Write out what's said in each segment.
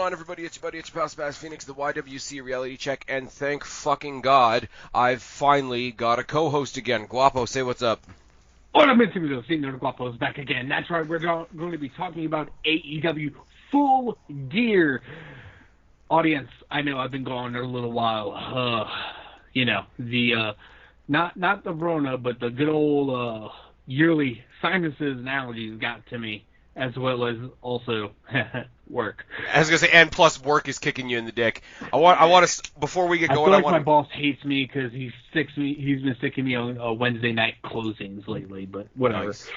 on, everybody? It's your buddy, it's your pal Spaz Phoenix, the YWC Reality Check, and thank fucking God, I've finally got a co-host again. Guapo, say what's up. Hola, mis amigos, Senor Guapo's back again. That's right, we're going to be talking about AEW Full Gear. Audience, I know I've been gone a little while. Not the Rona, but the good old yearly sinuses and allergies got to me, as well as also work. I was gonna say, and plus work is kicking you in the dick. I want to before we get going. I feel like my boss hates me because he's been sticking me on Wednesday night closings lately, but whatever. Nice.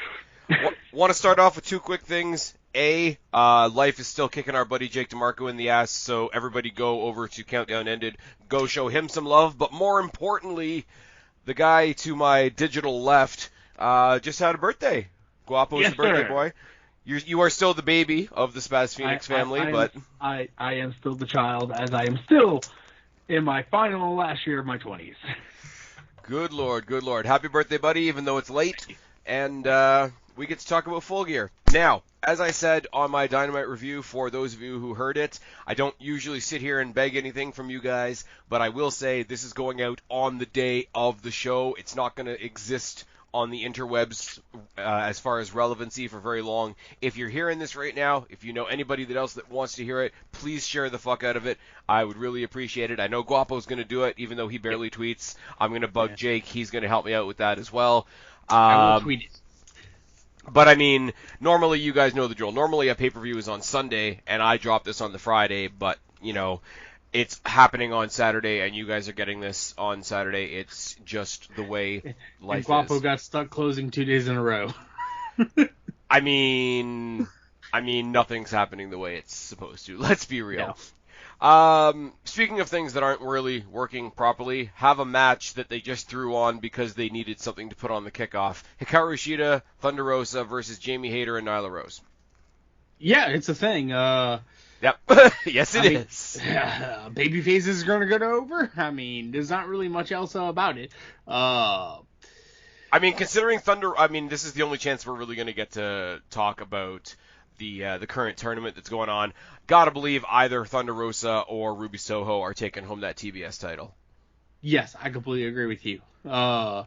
Want to start off with two quick things. Life is still kicking our buddy Jake DeMarco in the ass, so everybody go over to Countdown Ended. Go show him some love, but more importantly, the guy to my digital left just had a birthday. Guapo's yes, the birthday sir. boy. You are still the baby of the Spaz Phoenix family, but I am still the child, as I am still in my final and last year of my 20s. Good Lord. Happy birthday, buddy, even though it's late, and we get to talk about Full Gear. Now, as I said on my Dynamite review, for those of you who heard it, I don't usually sit here and beg anything from you guys, but I will say this is going out on the day of the show. It's not going to exist on the interwebs as far as relevancy for very long. If you're hearing this right now, if you know anybody else that wants to hear it, please share the fuck out of it. I would really appreciate it. I know Guapo's going to do it, even though he barely tweets. I'm going to bug Jake. He's going to help me out with that as well. I will tweet it. But, I mean, normally you guys know the drill. Normally a pay-per-view is on Sunday, and I drop this on the Friday, but, you know, it's happening on Saturday, and you guys are getting this on Saturday. It's just the way life is. Guapo got stuck closing 2 days in a row. I mean, nothing's happening the way it's supposed to. Let's be real. No. Speaking of things that aren't really working properly, have a match that they just threw on because they needed something to put on the kickoff. Hikaru Shida, Thunder Rosa versus Jamie Hayter and Nyla Rose. Yeah, it's a thing. Yep. Yes, it is. Babyface is going to go over. I mean, there's not really much else about it. I mean, considering this is the only chance we're really going to get to talk about the current tournament that's going on. Gotta believe either Thunder Rosa or Ruby Soho are taking home that TBS title. Yes, I completely agree with you. I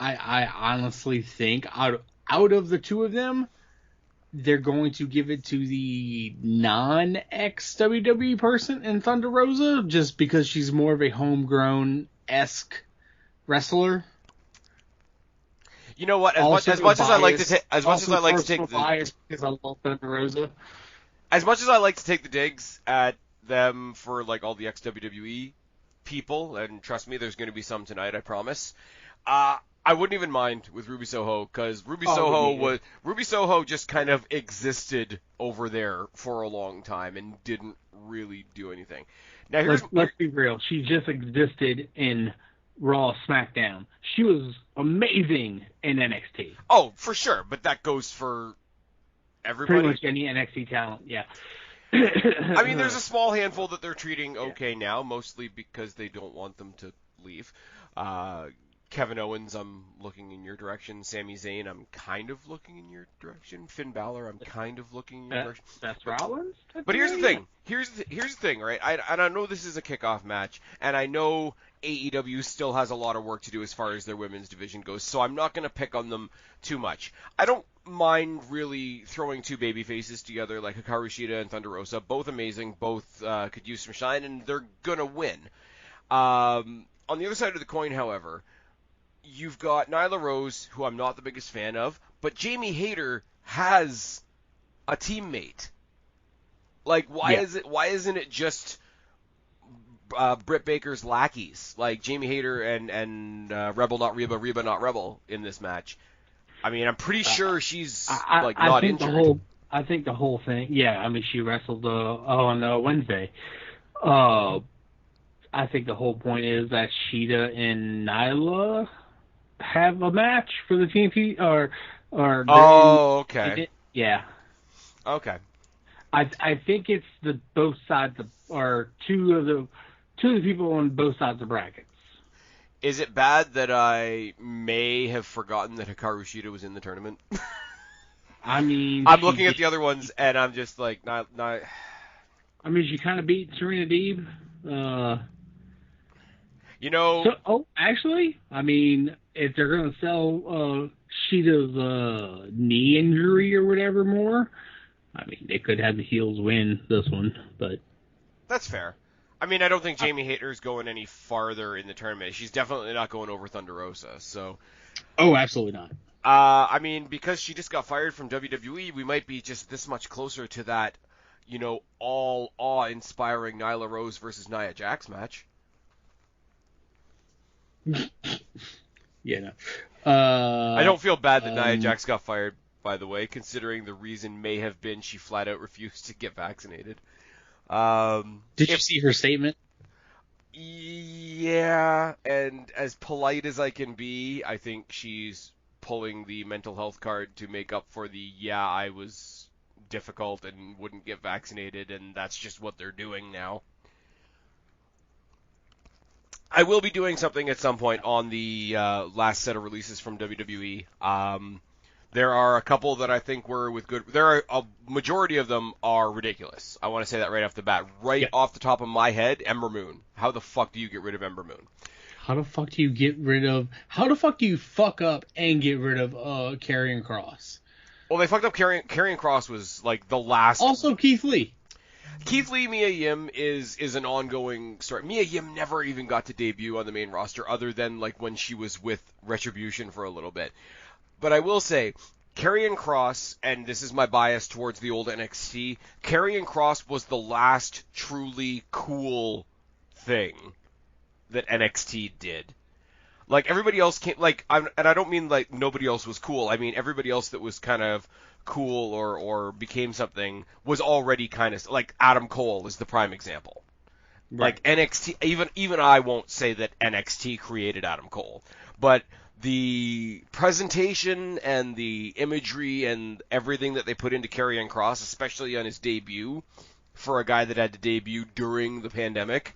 honestly think out of the two of them, they're going to give it to the non-ex-WWE person in Thunder Rosa, just because she's more of a homegrown-esque wrestler. You know what? As much as I like to take the digs at them for like all the ex-WWE people, and trust me, there's going to be some tonight, I promise. I wouldn't even mind with Ruby Soho, because Ruby Soho just kind of existed over there for a long time and didn't really do anything. Now let's be real. She just existed in Raw, SmackDown. She was amazing in NXT. Oh, for sure, but that goes for everybody. Pretty much any NXT talent, yeah. I mean, there's a small handful that they're treating okay now, mostly because they don't want them to leave. Kevin Owens, I'm looking in your direction. Sami Zayn, I'm kind of looking in your direction. Finn Balor, I'm kind of looking in your direction. That's Rollins? But here's the thing. Here's the thing, right? I know this is a kickoff match, and I know AEW still has a lot of work to do as far as their women's division goes, so I'm not going to pick on them too much. I don't mind really throwing two baby faces together like Hikaru Shida and Thunder Rosa. Both amazing, both could use some shine, and they're going to win. On the other side of the coin, however, you've got Nyla Rose, who I'm not the biggest fan of, but Jamie Hayter has a teammate. Like, why isn't it just Britt Baker's lackeys, like Jamie Hayter and Rebel Not Reba, Reba Not Rebel in this match? I mean, I'm pretty sure she's not injured. I think the whole thing, yeah. I mean, she wrestled on Wednesday. I think the whole point is that Shida and Nyla have a match for the TNT, or okay. Yeah. Okay. I think it's the both sides or two of the people on both sides of the brackets. Is it bad that I may have forgotten that Hikaru Shida was in the tournament? I mean, I'm looking at the other ones and I'm just like, not. I mean, she kind of beat Serena Deeb. Actually, I mean, if they're going to sell Sheeta's knee injury or whatever more, I mean, they could have the heels win this one, but... That's fair. I mean, I don't think Jamie Hayter's going any farther in the tournament. She's definitely not going over Thunder Rosa, so... Oh, absolutely not. I mean, because she just got fired from WWE, we might be just this much closer to that, all awe-inspiring Nyla Rose versus Nia Jax match. Yeah, no. I don't feel bad that Nia Jax got fired, by the way, considering the reason may have been she flat out refused to get vaccinated. Did you see her statement? Yeah, and as polite as I can be, I think she's pulling the mental health card to make up for I was difficult and wouldn't get vaccinated, and that's just what they're doing now. I will be doing something at some point on the last set of releases from WWE. There are a couple that I think were with good. A majority of them are ridiculous. I want to say that right off the bat. Off the top of my head, Ember Moon. How the fuck do you get rid of Ember Moon? How the fuck do you fuck up and get rid of Karrion Kross? Well, they fucked up Karrion Kross was like the last. Also Keith Lee. Keith Lee, Mia Yim is an ongoing story. Mia Yim never even got to debut on the main roster other than like when she was with Retribution for a little bit. But I will say, Karrion Kross, and this is my bias towards the old NXT, Karrion Kross was the last truly cool thing that NXT did. Like, everybody else came, and I don't mean like nobody else was cool. I mean everybody else that was kind of cool or became something was already kind of, like Adam Cole is the prime example. Right. Like NXT, even I won't say that NXT created Adam Cole, but the presentation and the imagery and everything that they put into Karrion Kross, especially on his debut, for a guy that had to debut during the pandemic,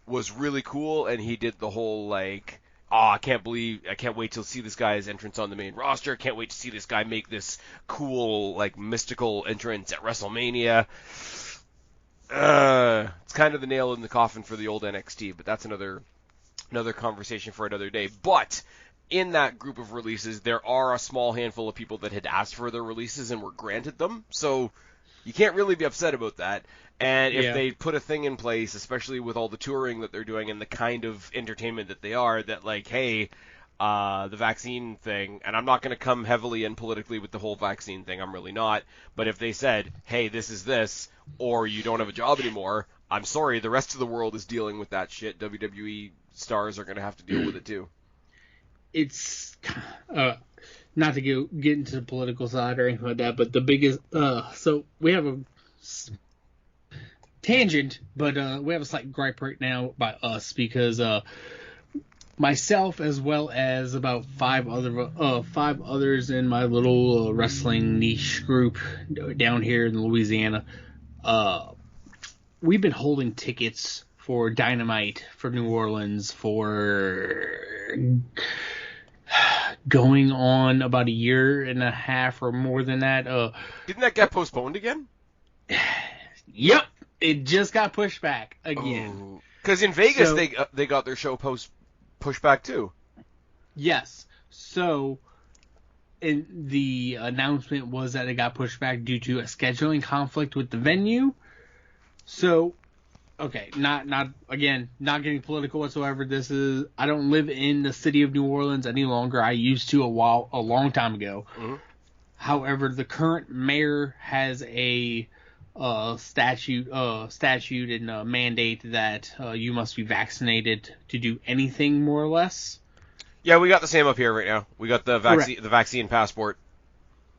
was really cool, and he did the whole, I can't wait to see this guy's entrance on the main roster, can't wait to see this guy make this cool, mystical entrance at WrestleMania. It's kind of the nail in the coffin for the old NXT, but that's another conversation for another day. But in that group of releases, there are a small handful of people that had asked for their releases and were granted them, so you can't really be upset about that. And if they put a thing in place, especially with all the touring that they're doing and the kind of entertainment that they are, that the vaccine thing, and I'm not going to come heavily in politically with the whole vaccine thing, I'm really not, but if they said, hey, this is this, or you don't have a job anymore, I'm sorry, the rest of the world is dealing with that shit. WWE stars are going to have to deal with it too. It's not to get into the political side or anything like that, but the biggest so we have a tangent, but we have a slight gripe right now by us because myself as well as about five others in my little wrestling niche group down here in Louisiana, we've been holding tickets for Dynamite for New Orleans for going on about a year and a half or more than that. Didn't that get postponed again? Yep, it just got pushed back again. Because in Vegas they got their show pushed back too. Yes. So, the announcement was that it got pushed back due to a scheduling conflict with the venue. So, okay, not getting political whatsoever. I don't live in the city of New Orleans any longer. I used to a long time ago. Mm-hmm. However, the current mayor has a statute and mandate that you must be vaccinated to do anything, more or less. Yeah, we got the same up here right now. We got the vaccine passport.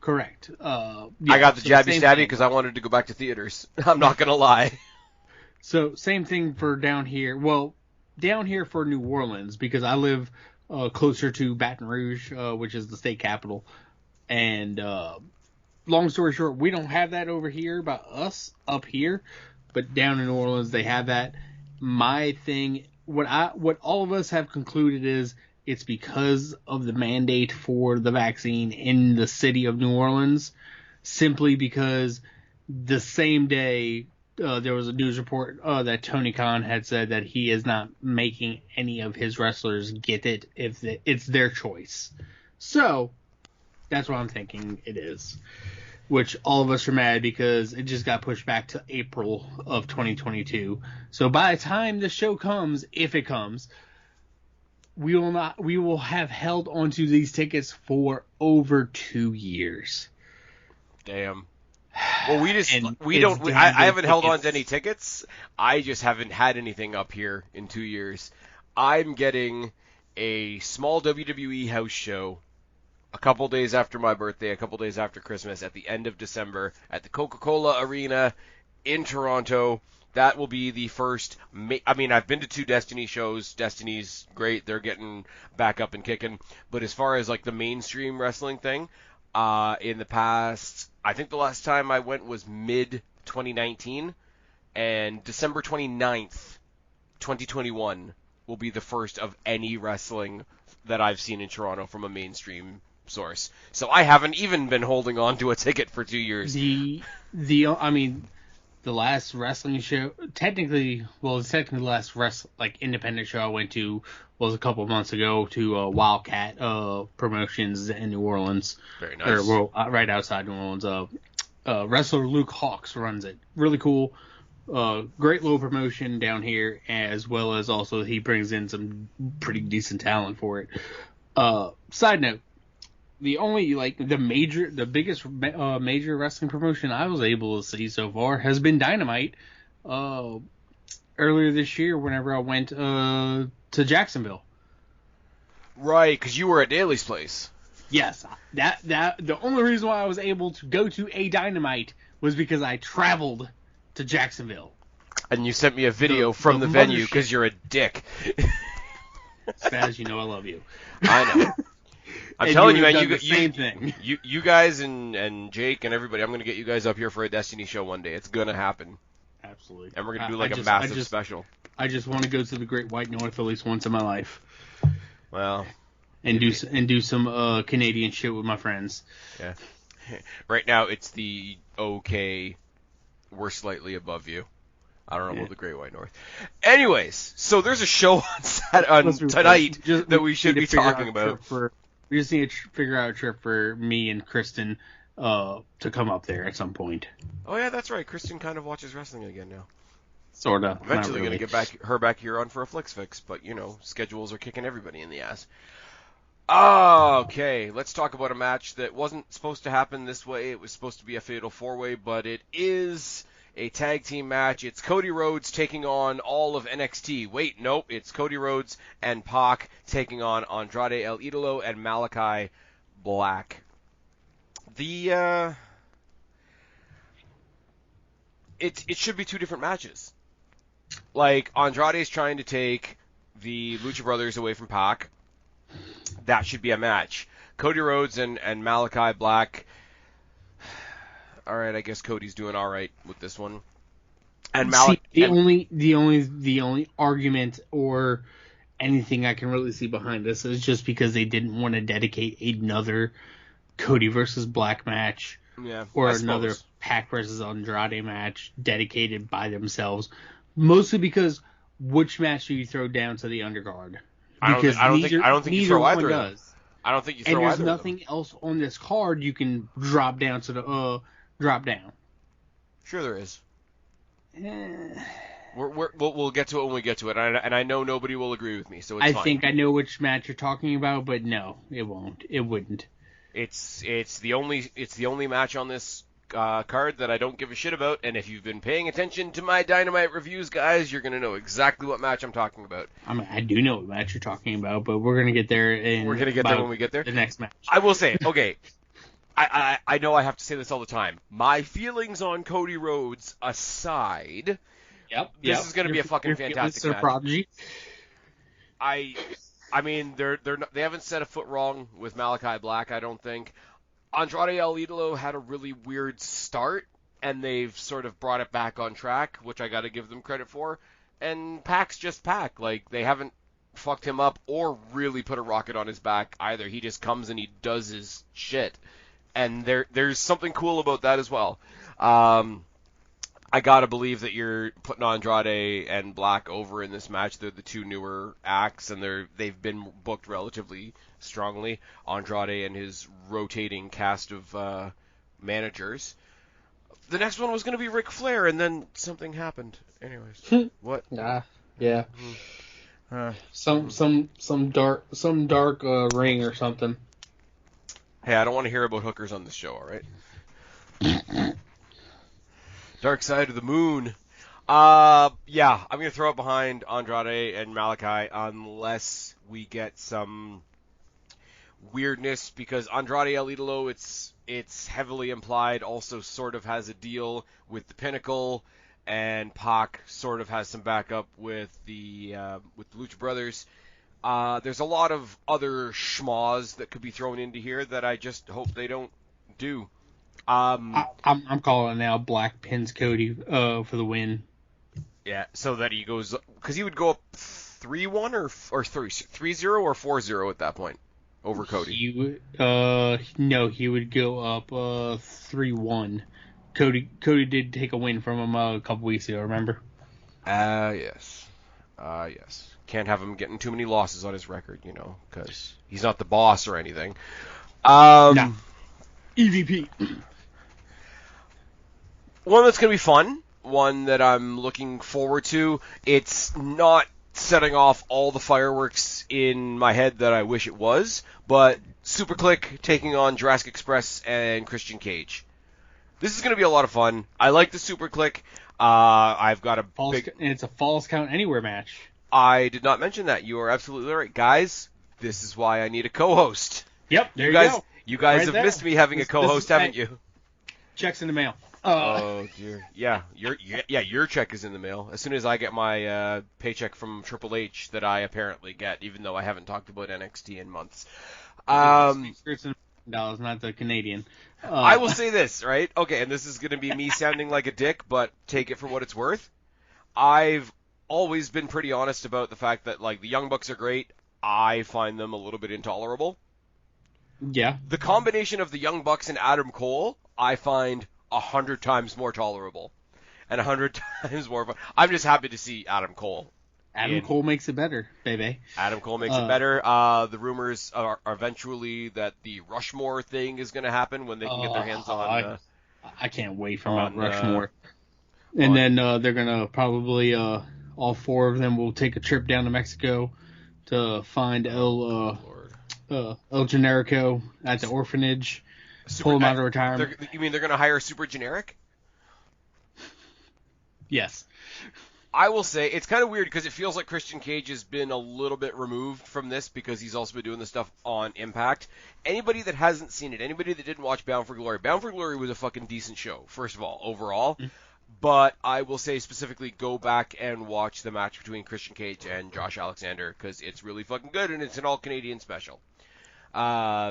Correct. I got the jabby stabby because I wanted to go back to theaters. I'm not gonna lie. So same thing for down here. Well, down here for New Orleans because I live closer to Baton Rouge, which is the state capital. And long story short, we don't have that over here by us up here, but down in New Orleans they have that. My thing, what all of us have concluded is it's because of the mandate for the vaccine in the city of New Orleans, simply because the same day there was a news report that Tony Khan had said that he is not making any of his wrestlers get it if it's their choice. So that's what I'm thinking it is. Which all of us are mad because it just got pushed back to April of 2022. So by the time the show comes, if it comes, we will have held onto these tickets for over 2 years. Damn. Well, I haven't held on to any tickets. I just haven't had anything up here in 2 years. I'm getting a small WWE house show a couple days after my birthday, a couple days after Christmas, at the end of December at the Coca-Cola Arena in Toronto. That will be the first. I've been to 2 Destiny shows. Destiny's great; they're getting back up and kicking. But as far as like the mainstream wrestling thing, in the past, I think the last time I went was mid 2019, and December 29th, 2021 will be the first of any wrestling that I've seen in Toronto from a mainstream source. So I haven't even been holding on to a ticket for 2 years. The last wrestling show, technically the last independent show I went to was a couple months ago to Wildcat Promotions in New Orleans. Very nice. Right outside New Orleans. Wrestler Luke Hawks runs it. Really cool. Great little promotion down here, as well as also he brings in some pretty decent talent for it. Side note. The only, the biggest major wrestling promotion I was able to see so far has been Dynamite. Earlier this year, whenever I went to Jacksonville. Right, because you were at Daly's place. Yes, the only reason why I was able to go to a Dynamite was because I traveled to Jacksonville. And you sent me a video from the venue because you're a dick. Spaz, you know I love you. I know. I'm telling you, man, you guys and Jake and everybody, I'm going to get you guys up here for a Destiny show one day. It's going to happen. Absolutely. And we're going to do a massive special. I just want to go to the Great White North at least once in my life. Well. And do some Canadian shit with my friends. Yeah. Right now, it's the okay, we're slightly above you. I don't know about the Great White North. Anyways, so there's a show on tonight that we should be talking about. We just need to figure out a trip for me and Kristen to come up there at some point. Oh yeah, that's right. Kristen kind of watches wrestling again now. Sorta. Eventually going to get her back here on for a Flix Fix, but schedules are kicking everybody in the ass. Okay, let's talk about a match that wasn't supposed to happen this way. It was supposed to be a fatal 4-way, but it is a tag team match. It's Cody Rhodes taking on all of NXT. Wait, nope. It's Cody Rhodes and Pac taking on Andrade El Idolo and Malachi Black. It should be 2 different matches. Like, Andrade's trying to take the Lucha Brothers away from Pac. That should be a match. Cody Rhodes and Malachi Black. All right, I guess Cody's doing all right with this one. And the only argument or anything I can really see behind this is just because they didn't want to dedicate another Cody versus Black match, or another Pac versus Andrade match dedicated by themselves. Mostly because which match do you throw down to the undercard? Because I don't think you throw either of them. I don't think you throw either of them. And there's nothing else on this card you can drop down to the drop down. Sure there is. We'll get to it when we get to it, and I know nobody will agree with me, so it's fine. I think I know which match you're talking about, but no, it won't. It wouldn't. It's the only match on this card that I don't give a shit about, and if you've been paying attention to my Dynamite reviews, guys, you're gonna know exactly what match I'm talking about. I do know what match you're talking about, but we're gonna get there. We're gonna get there when we get there. The next match. I will say, okay. I know I have to say this all the time. My feelings on Cody Rhodes aside, this is going to be a fucking fantastic match. Prodigy. I mean, they haven't set a foot wrong with Malachi Black, I don't think. Andrade El Idolo had a really weird start, and they've sort of brought it back on track, which I got to give them credit for. And Pac's just Pac. Like, they haven't fucked him up or really put a rocket on his back either. He just comes and he does his shit. And there's something cool about that as well. I gotta believe that you're putting Andrade and Black over in this match. They're the two newer acts, and they've been booked relatively strongly. Andrade and his rotating cast of managers. The next one was going to be Ric Flair, and then something happened. Anyways, what? Yeah. Hmm. Some dark ring or something. Hey, I don't want to hear about hookers on this show, all right? Dark Side of the Moon. Yeah, I'm going to throw it behind Andrade and Malachi unless we get some weirdness, because Andrade El Idolo, it's heavily implied, also sort of has a deal with the Pinnacle, and Pac sort of has some backup with the Lucha Brothers. There's a lot of other schmaws that could be thrown into here that I just hope they don't do. I'm calling now. Black pins Cody for the win. Yeah, so that he goes, because he would go up 3-1 or 3-0 or 4-0 at that point over Cody. He would go up 3-1. Cody did take a win from him a couple weeks ago. Remember? Yes. Can't have him getting too many losses on his record, because he's not the boss or anything. No. EVP. One that's going to be fun, one that I'm looking forward to. It's not setting off all the fireworks in my head that I wish it was, but Super Click taking on Jurassic Express and Christian Cage. This is going to be a lot of fun. I like the Super Click. I've got a and it's a Falls Count Anywhere match. I did not mention that. You are absolutely right. Guys, this is why I need a co-host. Yep, there you go. You guys right have there. missed me having a co-host, haven't you? Checks in the mail. Oh dear. Yeah, your check is in the mail. As soon as I get my paycheck from Triple H that I apparently get, even though I haven't talked about NXT in months. $dollars, not the Canadian. I will say this, right? Okay, and this is going to be me sounding like a dick, but take it for what it's worth. I've always been pretty honest about the fact that, like, the Young Bucks are great. I find them a little bit intolerable. Yeah. The combination of the Young Bucks and Adam Cole, I find 100 times more tolerable. And 100 times more fun. I'm just happy to see Adam Cole. Cole makes it better, baby. Adam Cole makes it better. The rumors are eventually that the Rushmore thing is going to happen when they can get their hands on... I can't wait for Mount Rushmore. And then they're going to probably... all four of them will take a trip down to Mexico to find El Generico at the orphanage, pull him out of retirement. You mean they're going to hire Super Generic? Yes. I will say, it's kind of weird because it feels like Christian Cage has been a little bit removed from this because he's also been doing this stuff on Impact. Anybody that hasn't seen it, anybody that didn't watch Bound for Glory was a fucking decent show, first of all, overall. Mm-hmm. But I will say specifically, go back and watch the match between Christian Cage and Josh Alexander because it's really fucking good and it's an all-Canadian special.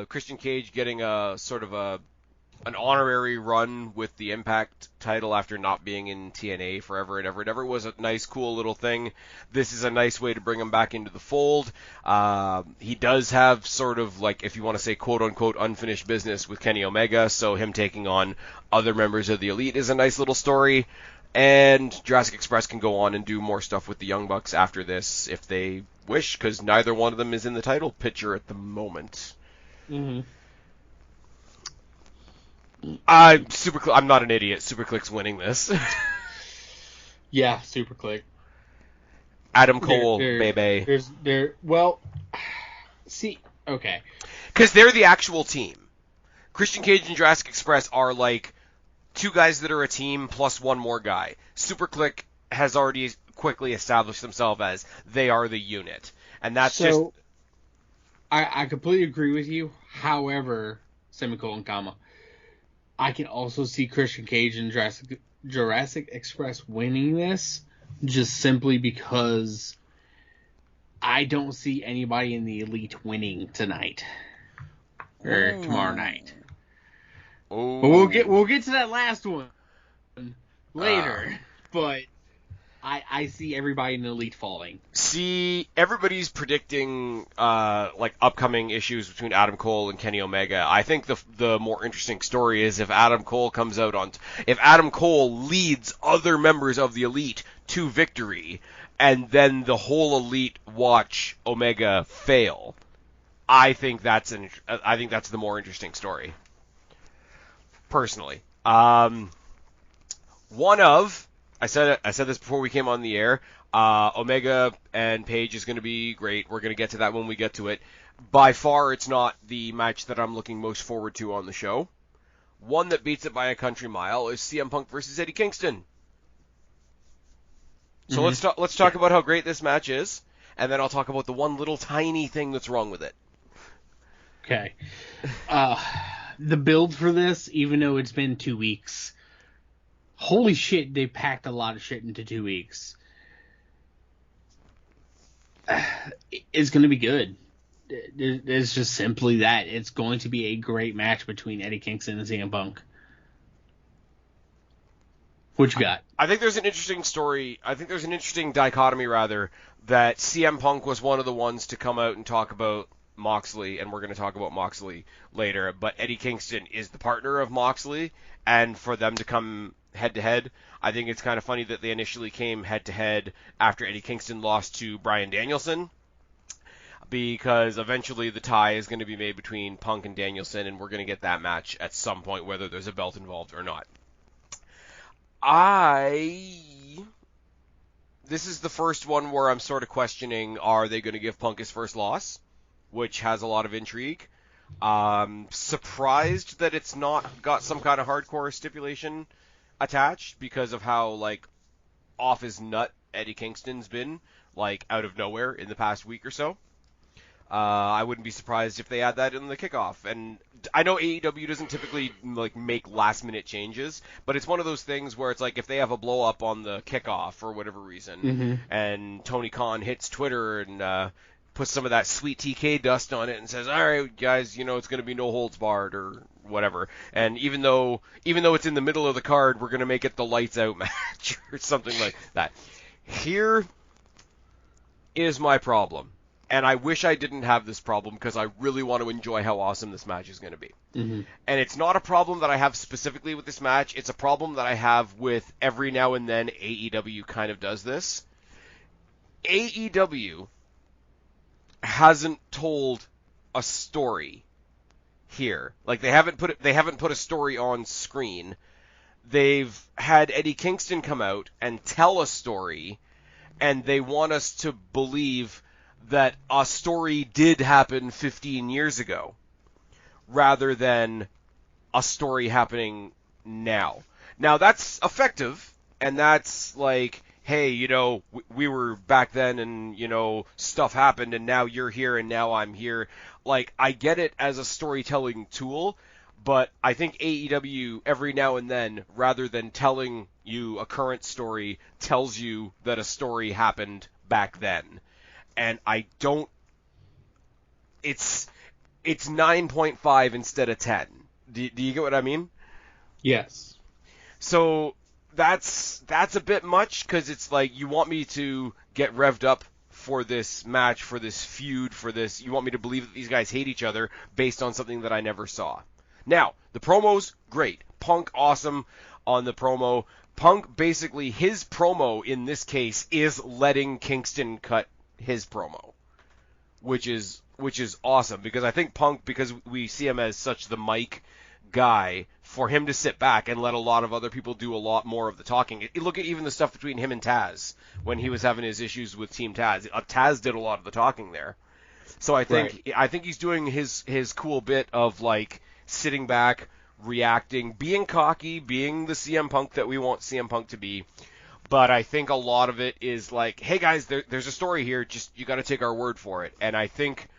Christian Cage getting a sort of an honorary run with the Impact title after not being in TNA forever and ever and ever was a nice, cool little thing. This is a nice way to bring him back into the fold. He does have sort of, like, if you want to say quote-unquote unfinished business with Kenny Omega, so him taking on other members of the Elite is a nice little story. And Jurassic Express can go on and do more stuff with the Young Bucks after this if they wish, because neither one of them is in the title picture at the moment. Mm-hmm. I'm not an idiot. Superclick's winning this. Yeah, Superclick. Adam Cole, baby. Okay. Because they're the actual team. Christian Cage and Jurassic Express are like two guys that are a team plus one more guy. Superclick has already quickly established themselves as they are the unit. And that's just... I completely agree with you. However, semicolon, comma, I can also see Christian Cage and Jurassic Express winning this just simply because I don't see anybody in the Elite winning tonight or tomorrow night. Oh. But we'll get to that last one later. But I see everybody in the Elite falling. See, everybody's predicting like upcoming issues between Adam Cole and Kenny Omega. I think the more interesting story is if Adam Cole comes out if Adam Cole leads other members of the Elite to victory, and then the whole Elite watch Omega fail. I think that's the more interesting story, personally. I said this before we came on the air. Omega and Page is going to be great. We're going to get to that when we get to it. By far, it's not the match that I'm looking most forward to on the show. One that beats it by a country mile is CM Punk versus Eddie Kingston. So let's talk about how great this match is, and then I'll talk about the one little tiny thing that's wrong with it. Okay. The build for this, even though it's been 2 weeks, holy shit, they packed a lot of shit into 2 weeks. It's going to be good. It's just simply that. It's going to be a great match between Eddie Kingston and CM Punk. What you got? I think there's an interesting story. I think there's an interesting dichotomy, rather, that CM Punk was one of the ones to come out and talk about Moxley, and we're going to talk about Moxley later, but Eddie Kingston is the partner of Moxley, and for them to come head-to-head, I think it's kind of funny that they initially came head-to-head after Eddie Kingston lost to Bryan Danielson, because eventually the tie is going to be made between Punk and Danielson, and we're going to get that match at some point, whether there's a belt involved or not. This is the first one where I'm sort of questioning, are they going to give Punk his first loss? Which has a lot of intrigue. Surprised that it's not got some kind of hardcore stipulation attached because of how, like, off his nut Eddie Kingston's been, like, out of nowhere in the past week or so. I wouldn't be surprised if they add that in the kickoff. And I know AEW doesn't typically, like, make last-minute changes, but it's one of those things where it's like if they have a blow-up on the kickoff for whatever reason, and Tony Khan hits Twitter and puts some of that sweet TK dust on it and says, all right, guys, it's going to be no holds barred or whatever. And even though it's in the middle of the card, we're going to make it the lights out match or something like that. Here is my problem. And I wish I didn't have this problem because I really want to enjoy how awesome this match is going to be. And it's not a problem that I have specifically with this match. It's a problem that I have with every now and then AEW kind of does this. AEW hasn't told a story here. Like they haven't put a story on screen. They've had Eddie Kingston come out and tell a story, and they want us to believe that a story did happen 15 years ago, rather than a story happening now. Now that's effective, and that's like, hey, we were back then and, stuff happened and now you're here and now I'm here. Like, I get it as a storytelling tool, but I think AEW every now and then, rather than telling you a current story, tells you that a story happened back then. And I don't... It's 9.5 instead of 10. Do you get what I mean? Yes. So that's a bit much, because it's like you want me to get revved up for this match, for this feud, for this. You want me to believe that these guys hate each other based on something that I never saw. Now, the promo's great. Punk, awesome on the promo. Punk, basically, his promo in this case is letting Kingston cut his promo, which is awesome, because I think Punk, because we see him as such the mic guy, for him to sit back and let a lot of other people do a lot more of the talking. Look at even the stuff between him and Taz when he was having his issues with Team Taz. Taz did a lot of the talking there. So I think he's doing his cool bit of like sitting back, reacting, being cocky, being the CM Punk that we want CM Punk to be. But I think a lot of it is like, hey guys, there's a story here, just you got to take our word for it. And I think,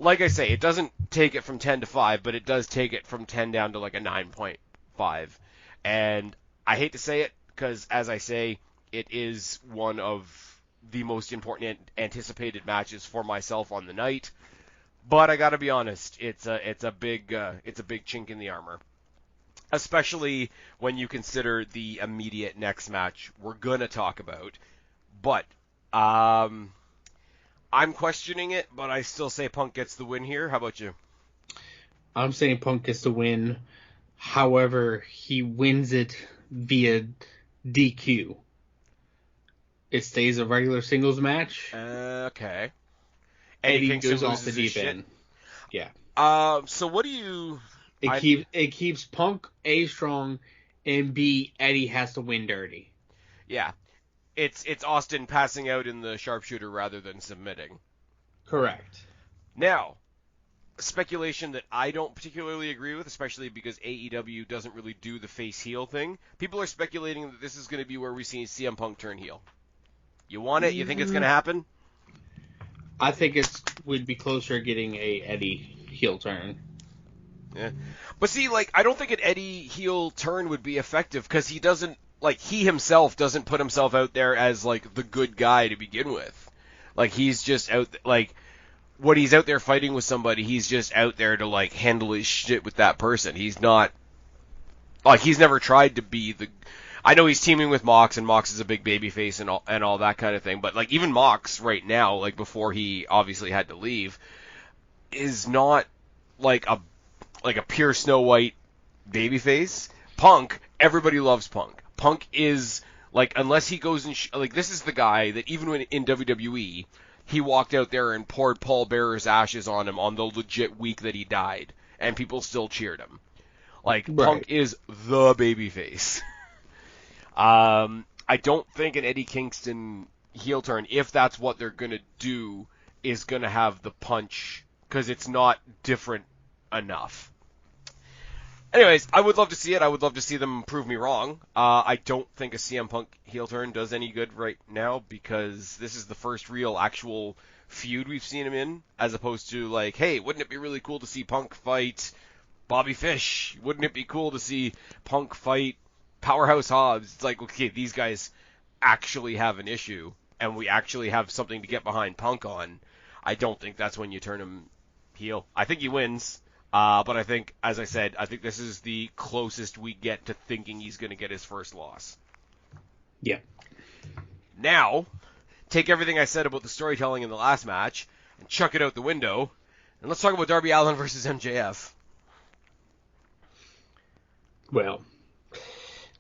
like I say, it doesn't take it from 10 to 5, but it does take it from 10 down to like a 9.5. And I hate to say it, because as I say, it is one of the most important anticipated matches for myself on the night. But I got to be honest, it's a big chink in the armor, especially when you consider the immediate next match we're gonna talk about, But I'm questioning it, but I still say Punk gets the win here. How about you? I'm saying Punk gets the win. However, he wins it via DQ. It stays a regular singles match. Okay. Eddie Kingston goes off the loses his deep shit. end. Yeah. So what do you? It keeps Punk A strong, and B Eddie has to win dirty. Yeah. It's Austin passing out in the sharpshooter rather than submitting. Correct. Now, speculation that I don't particularly agree with, especially because AEW doesn't really do the face heel thing. People are speculating that this is going to be where we see CM Punk turn heel. You want it? You think it's going to happen? I think would be closer getting a Eddie heel turn. Yeah. But see, like, I don't think an Eddie heel turn would be effective because he doesn't, like, he himself doesn't put himself out there as, like, the good guy to begin with. Like, he's just out, like, when he's out there fighting with somebody, he's just out there to, like, handle his shit with that person. He's not, like, he's never tried to be the, I know he's teaming with Mox, and Mox is a big babyface and all that kind of thing, but, like, even Mox right now, like, before he obviously had to leave, is not, like a pure Snow White babyface. Punk, everybody loves Punk. Punk is, like, unless he goes and, like, this is the guy that even when in WWE, he walked out there and poured Paul Bearer's ashes on him on the legit week that he died, and people still cheered him. Like, right. Punk is the babyface. I don't think an Eddie Kingston heel turn, if that's what they're going to do, is going to have the punch, because it's not different enough. Anyways, I would love to see it. I would love to see them prove me wrong. I don't think a CM Punk heel turn does any good right now because this is the first real actual feud we've seen him in, as opposed to like, hey, wouldn't it be really cool to see Punk fight Bobby Fish? Wouldn't it be cool to see Punk fight Powerhouse Hobbs? It's like, okay, these guys actually have an issue, and we actually have something to get behind Punk on. I don't think that's when you turn him heel. I think he wins. But I think, as I said, I think this is the closest we get to thinking he's going to get his first loss. Yeah. Now, take everything I said about the storytelling in the last match and chuck it out the window, and let's talk about Darby Allin versus MJF. Well,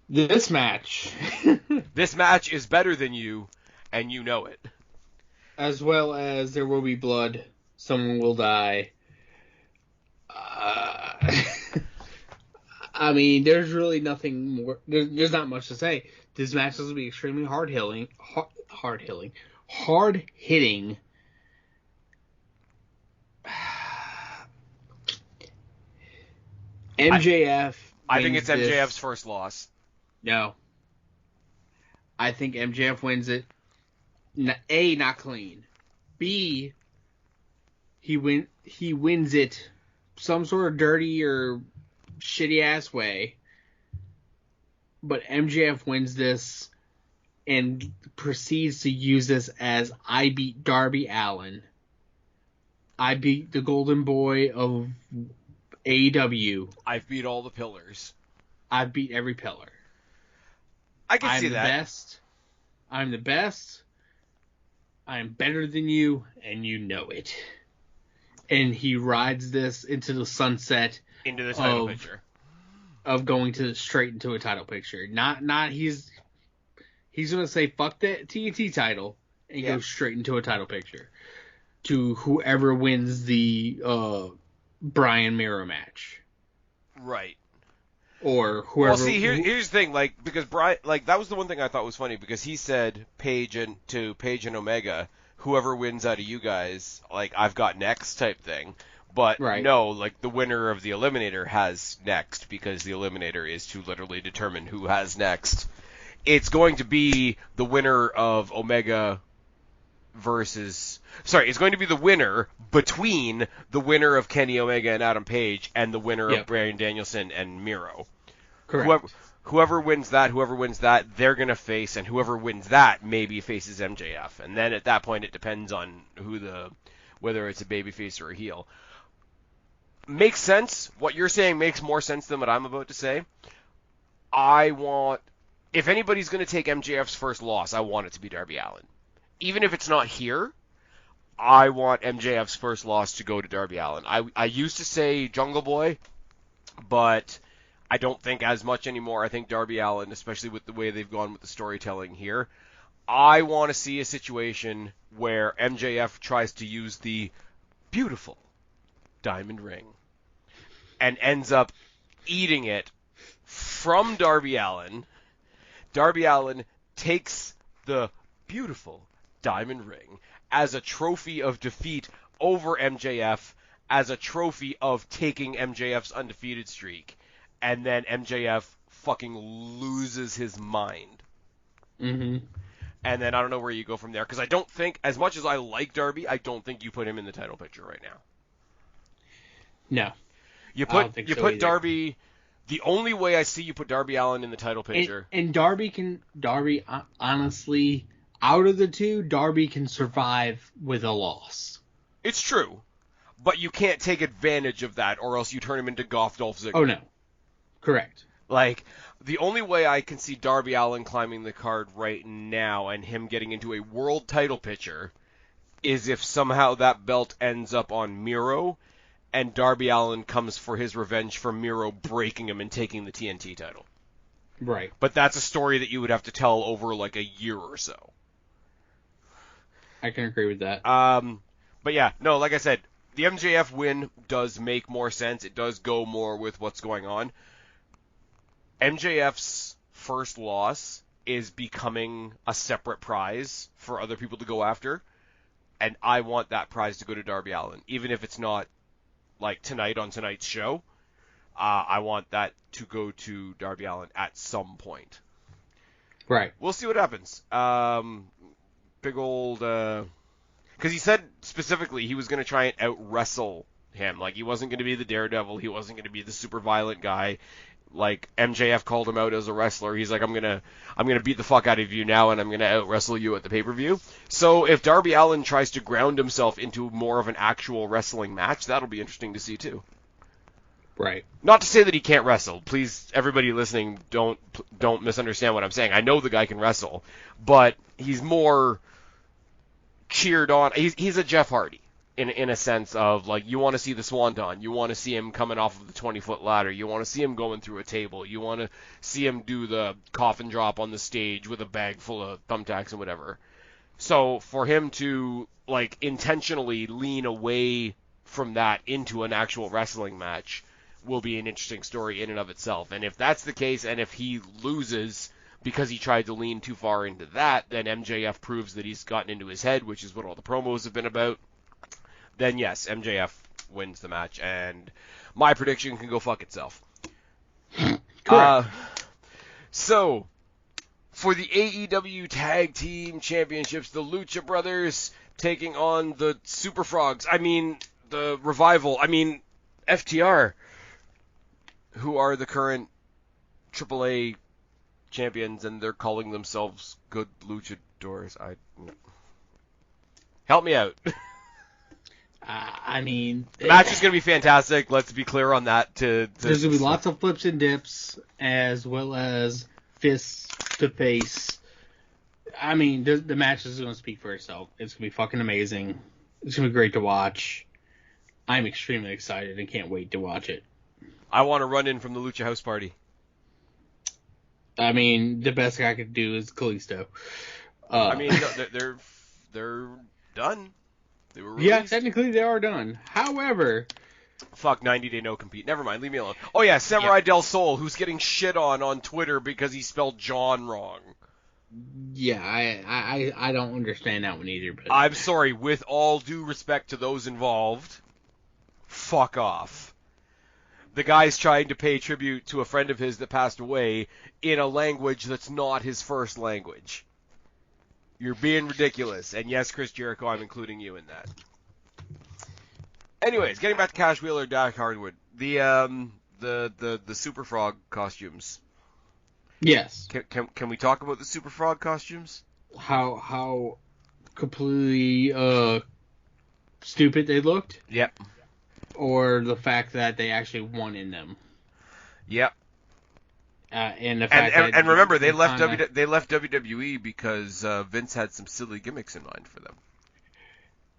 this match... This match is better than you, and you know it. As well as there will be blood, someone will die... I mean, there's really nothing more. There's not much to say. This match is going to be extremely hard hitting. MJF. I think it's MJF's first loss. No. I think MJF wins it. A, not clean. B, he wins it some sort of dirty or shitty ass way, but MJF wins this and proceeds to use this as I beat Darby Allin. I beat the golden boy of AEW. I've beat all the pillars. I've beat every pillar. I can see that. I'm the best. I am better than you, and you know it. And he rides this into the sunset. Into the title picture. Of going straight into a title picture. Not he's going to say fuck the TNT title and go straight into a title picture. To whoever wins the Bryan Miro match. Right. Or whoever. Well, see, here's the thing, like, because Bryan, like, that was the one thing I thought was funny, because he said Paige and Omega, whoever wins out of you guys, like, I've got next type thing. But no, like, the winner of the Eliminator has next, because the Eliminator is to literally determine who has next. It's going to be the winner of Omega versus... Sorry, it's going to be the winner between the winner of Kenny Omega and Adam Page and the winner of Bryan Danielson and Miro. Correct. Whoever wins that, they're going to face, and whoever wins that maybe faces MJF. And then at that point, it depends on whether it's a babyface or a heel. Makes sense. What you're saying makes more sense than what I'm about to say. I want if anybody's going to take MJF's first loss, I want it to be Darby Allin. Even if it's not here, I want MJF's first loss to go to Darby Allin. I used to say Jungle Boy, but I don't think as much anymore. I think Darby Allin, especially with the way they've gone with the storytelling here, I want to see a situation where MJF tries to use the beautiful diamond ring and ends up eating it from Darby Allin. Darby Allin takes the beautiful diamond ring as a trophy of defeat over MJF, as a trophy of taking MJF's undefeated streak, and then MJF fucking loses his mind. Mm-hmm. And then I don't know where you go from there, because I don't think, as much as I like Darby, I don't think you put him in the title picture right now. No. You put Darby. The only way I see you put Darby Allin in the title picture. And Darby honestly, out of the two, Darby can survive with a loss. It's true, but you can't take advantage of that, or else you turn him into Goff Dolph Ziggler. Oh no, correct. Like, the only way I can see Darby Allin climbing the card right now and him getting into a world title picture is if somehow that belt ends up on Miro, and Darby Allin comes for his revenge for Miro breaking him and taking the TNT title. Right. But that's a story that you would have to tell over like a year or so. I can agree with that. But yeah, no, like I said, the MJF win does make more sense. It does go more with what's going on. MJF's first loss is becoming a separate prize for other people to go after, and I want that prize to go to Darby Allin, even if it's not like tonight on tonight's show. I want that to go to Darby Allin at some point. Right. We'll see what happens. Big old... Because he said specifically he was going to try and out-wrestle him. Like, he wasn't going to be the Daredevil. He wasn't going to be the super violent guy. Like, MJF called him out as a wrestler. He's like, I'm gonna beat the fuck out of you now, and I'm gonna out-wrestle you at the pay-per-view. So if Darby Allin tries to ground himself into more of an actual wrestling match, that'll be interesting to see, too. Right. Not to say that he can't wrestle. Please, everybody listening, don't misunderstand what I'm saying. I know the guy can wrestle, but he's more cheered on. He's a Jeff Hardy in a sense of, like, you want to see the Swanton. You want to see him coming off of the 20-foot ladder. You want to see him going through a table. You want to see him do the coffin drop on the stage with a bag full of thumbtacks and whatever. So for him to, like, intentionally lean away from that into an actual wrestling match will be an interesting story in and of itself. And if that's the case, and if he loses because he tried to lean too far into that, then MJF proves that he's gotten into his head, which is what all the promos have been about. Then yes, MJF wins the match, and my prediction can go fuck itself. So, for the AEW Tag Team Championships, the Lucha Brothers taking on the Super Frogs. I mean, the Revival. I mean, FTR, who are the current AAA champions, and they're calling themselves Good Luchadors. Help me out. I mean... The match is going to be fantastic. Let's be clear on that. There's going to be lots of flips and dips, as well as fists to face. I mean, the match is going to speak for itself. It's going to be fucking amazing. It's going to be great to watch. I'm extremely excited and can't wait to watch it. I want to run in from the Lucha House Party. I mean, the best I could do is Kalisto. I mean, no, they're done. They were released. Yeah, technically they are done. However... Fuck, 90-day no-compete. Never mind, leave me alone. Oh yeah, Samurai Del Sol, who's getting shit on Twitter because he spelled John wrong. Yeah, I don't understand that one either. But I'm sorry, with all due respect to those involved, fuck off. The guy's trying to pay tribute to a friend of his that passed away in a language that's not his first language. You're being ridiculous. And yes, Chris Jericho, I'm including you in that. Anyways, getting back to Cash Wheeler, Dak Hardwood. The Super Frog costumes. Yes. Can we talk about the Super Frog costumes? How completely stupid they looked? Yep. Or the fact that they actually won in them? Yep. And the fact And that remember, they left kinda, they left WWE because Vince had some silly gimmicks in mind for them.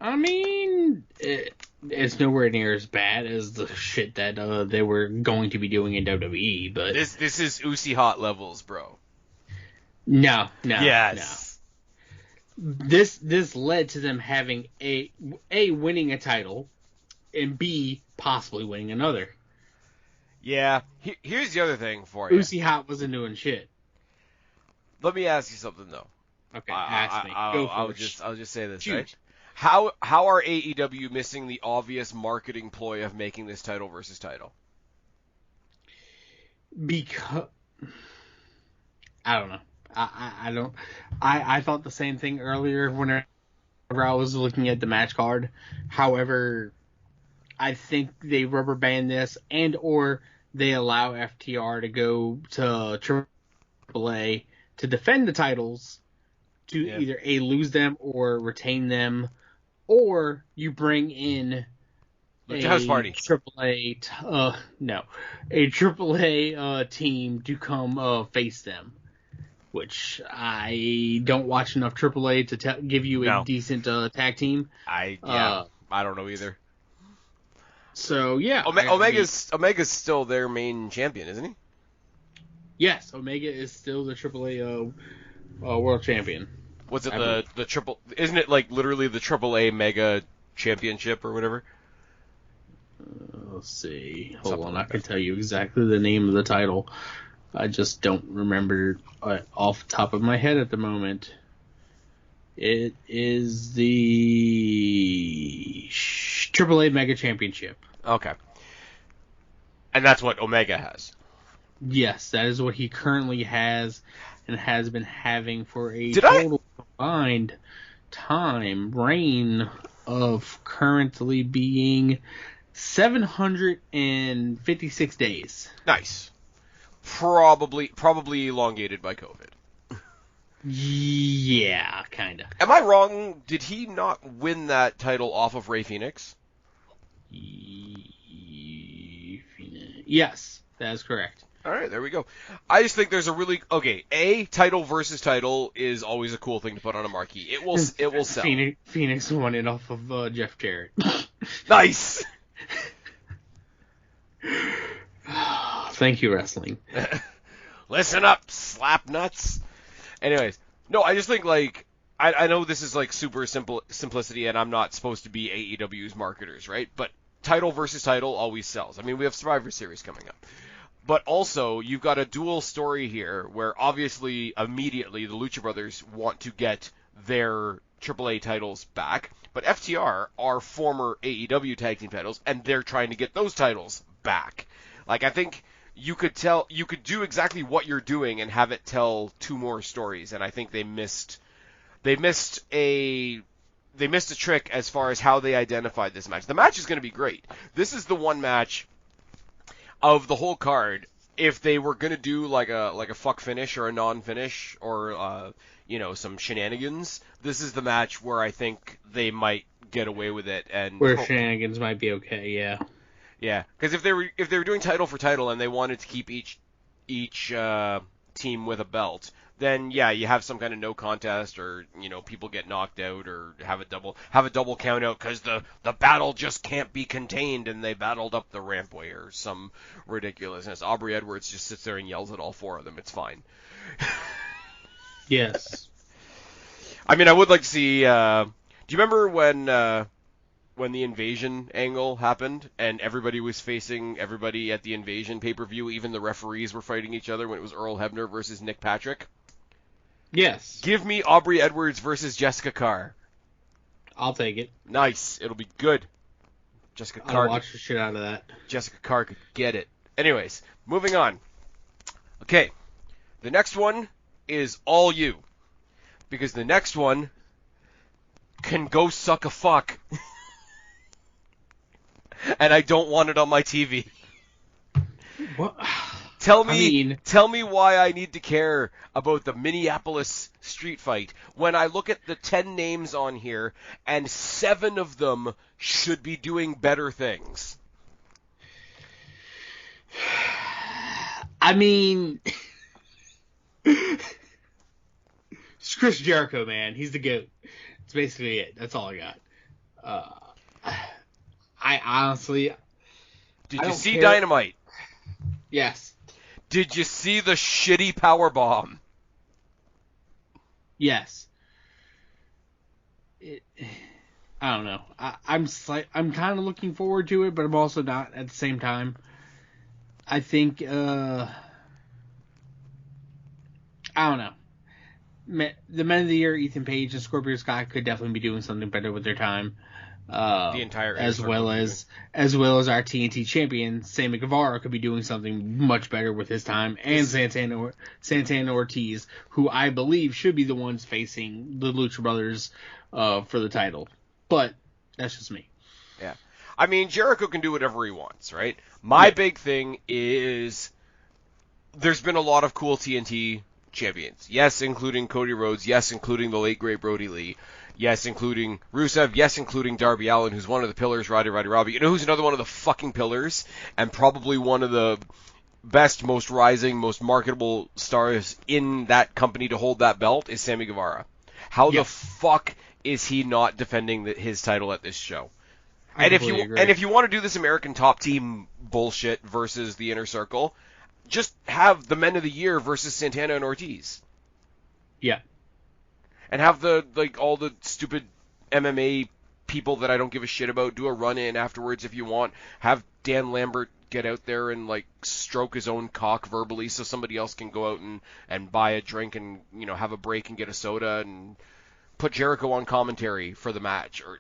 I mean, it's nowhere near as bad as the shit that they were going to be doing in WWE, but This is Uzi Hot levels, bro. no. Yes. This led to them having a winning a title, and B possibly winning another. Yeah. Here's the other thing for you. Uzi Hot wasn't doing shit. Let me ask you something though. Okay, ask me. Go for it. I'll just say this, Shoot. right? How are AEW missing the obvious marketing ploy of making this title versus title? Because I don't know. I don't. I thought the same thing earlier whenever I was looking at the match card. However, I think they rubber band this and or they allow FTR to go to AAA to defend the titles to either A, lose them or retain them, or you bring in a house party. AAA team to come face them. Which I don't watch enough AAA to give you a decent tag team. I don't know either. So yeah, Omega's still their main champion, isn't he? Yes, Omega is still the AAA world champion. Was it the triple? Isn't it like literally the AAA Mega Championship or whatever? Let's see. Hold on, I can tell you exactly the name of the title. I just don't remember off the top of my head at the moment. It is the AAA Mega Championship. Okay. And that's what Omega has. Yes, that is what he currently has and has been having for a total combined time reign of currently being 756 days. Nice. Probably elongated by COVID. Yeah, kind of. Am I wrong? Did he not win that title off of Rey Fenix? Yes, that is correct. All right, there we go. I just think there's a title versus title is always a cool thing to put on a marquee. It will sell. Phoenix won it off of Jeff Jarrett. Nice. Thank you, wrestling. Listen up, slap nuts. Anyways, no, I just think like I know this is like super simplicity, and I'm not supposed to be AEW's marketers, right? But title versus title always sells. I mean, we have Survivor Series coming up. But also, you've got a dual story here where obviously, immediately, the Lucha Brothers want to get their AAA titles back. But FTR are former AEW tag team titles, and they're trying to get those titles back. Like, I think you could do exactly what you're doing and have it tell two more stories. And I think they missed a trick as far as how they identified this match. The match is going to be great. This is the one match of the whole card, if they were gonna do like a fuck finish or a non-finish or some shenanigans, this is the match where I think they might get away with it and where shenanigans might be okay. Yeah, because if they were doing title for title and they wanted to keep each team with a belt, then yeah, you have some kind of no contest, or people get knocked out, or have a double count out because the battle just can't be contained and they battled up the rampway or some ridiculousness. Aubrey Edwards just sits there and yells at all four of them. It's fine. Yes. I mean, I would like to see. Do you remember when the Invasion angle happened and everybody was facing everybody at the Invasion pay-per-view? Even the referees were fighting each other when it was Earl Hebner versus Nick Patrick. Yes. Give me Aubrey Edwards versus Jessica Carr. I'll take it. Nice. It'll be good. Jessica Carr. I'll watch the shit out of that. Jessica Carr could get it. Anyways, moving on. Okay. The next one is all you. Because the next one can go suck a fuck. And I don't want it on my TV. What? Tell me why I need to care about the Minneapolis street fight when I look at the 10 names on here and 7 of them should be doing better things. I mean, Chris Jericho, man. He's the GOAT. That's basically it. That's all I got. I honestly... Did you see care. Dynamite? Yes. Did you see the shitty power bomb? Yes. I don't know. I'm kind of looking forward to it, but I'm also not at the same time. I think I don't know. The Men of the Year, Ethan Page and Scorpio Sky could definitely be doing something better with their time. The entire as well as our TNT champion Sammy Guevara could be doing something much better with his time, and Santana Ortiz, who I believe should be the ones facing the Lucha Brothers for the title. But that's just me. Yeah. I mean, Jericho can do whatever he wants, right? My big thing is there's been a lot of cool TNT champions. Yes, including Cody Rhodes. Yes, including the late great Brody Lee. Yes, including Rusev. Yes, including Darby Allin, who's one of the pillars, Roddy Robbie. You know who's another one of the fucking pillars? And probably one of the best, most rising, most marketable stars in that company to hold that belt is Sammy Guevara. How the fuck is he not defending his title at this show? And if you want to do this American Top Team bullshit versus the Inner Circle, just have the Men of the Year versus Santana and Ortiz. Yeah. And have all the stupid MMA people that I don't give a shit about do a run-in afterwards if you want. Have Dan Lambert get out there and stroke his own cock verbally so somebody else can go out and buy a drink and have a break and get a soda, and put Jericho on commentary for the match. Or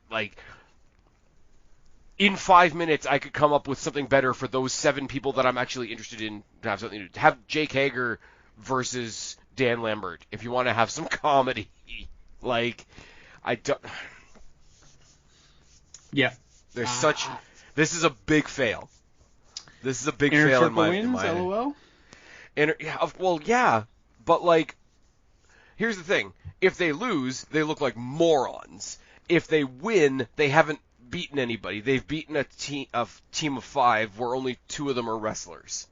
in 5 minutes I could come up with something better for those 7 people that I'm actually interested in to have something to do. Have Jake Hager versus Dan Lambert if you want to have some comedy. I don't. Yeah. This is a big fail. This is a big Inner fail Circle in my LOL? Yeah, but here's the thing. If they lose, they look like morons. If they win, they haven't beaten anybody. They've beaten a team of 5 where only 2 of them are wrestlers.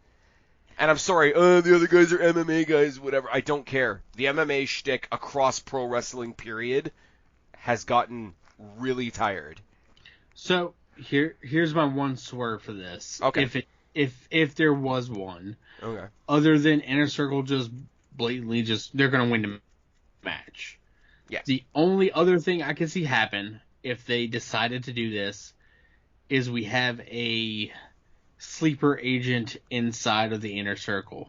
And I'm sorry, the other guys are MMA guys, whatever. I don't care. The MMA shtick across pro wrestling, period, has gotten really tired. So here's my one swerve for this. Okay. If there was one. Okay. Other than Inner Circle just blatantly they're gonna win the match. Yeah. The only other thing I can see happen if they decided to do this is we have a sleeper agent inside of the Inner Circle.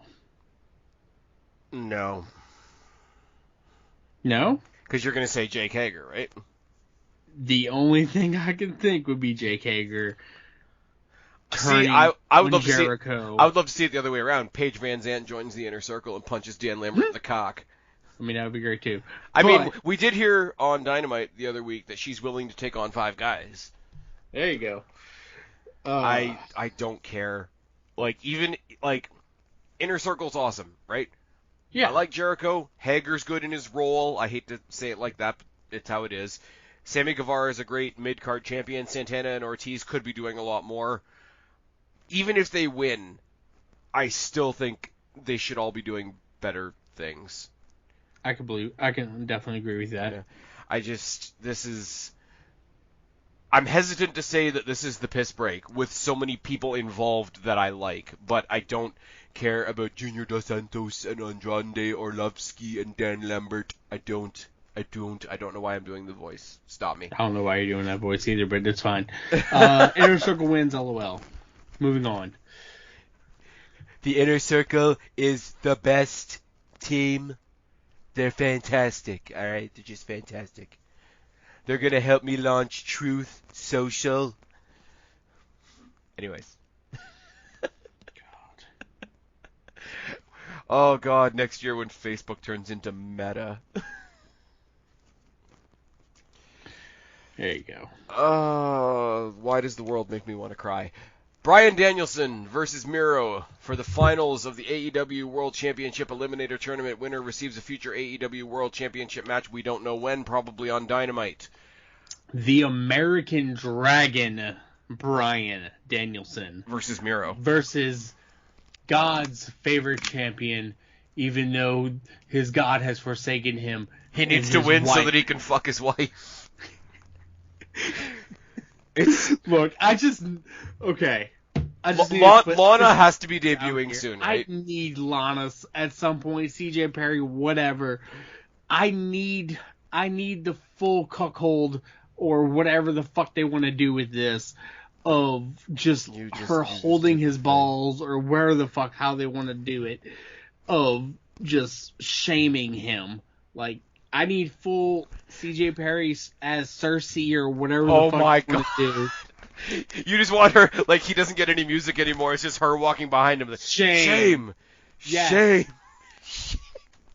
No. No? Because you're going to say Jake Hager, right? The only thing I can think would be Jake Hager turning I would love Jericho. I would love to see it the other way around. Paige Van Zandt joins the Inner Circle and punches Dan Lambert in the cock. I mean, that would be great too. I mean, we did hear on Dynamite the other week that she's willing to take on 5 guys. There you go. I don't care. Inner Circle's awesome, right? Yeah. I like Jericho. Hager's good in his role. I hate to say it like that, but it's how it is. Sammy Guevara is a great mid-card champion. Santana and Ortiz could be doing a lot more. Even if they win, I still think they should all be doing better things. I can definitely agree with that. Yeah. I'm hesitant to say that this is the piss break with so many people involved that I like, but I don't care about Junior Dos Santos and Andrade Orlovsky and Dan Lambert. I don't know why I'm doing the voice. Stop me. I don't know why you're doing that voice either, but it's fine. Inner Circle wins, LOL. Moving on. The Inner Circle is the best team. They're fantastic, alright? They're just fantastic. They're going to help me launch Truth Social. Anyways. God. Oh, God. Next year when Facebook turns into Meta. There you go. Why does the world make me want to cry? Bryan Danielson versus Miro for the finals of the AEW World Championship Eliminator Tournament. Winner receives a future AEW World Championship match. We don't know when, probably on Dynamite. The American Dragon, Bryan Danielson. Versus Miro. Versus God's favorite champion, even though his God has forsaken him. He needs to win so that he can fuck his wife. Look, okay. Lana has to be debuting soon, right? I need Lana at some point. CJ Perry, whatever. I need the full cuckold or whatever the fuck they want to do with this, of just her holding his balls or where the fuck how they want to do it, of just shaming him. Like, I need full CJ Perry as Cersei or whatever the fuck they want to do. You just want her, like, he doesn't get any music anymore. It's just her walking behind him. Like, shame. Yes. Shame.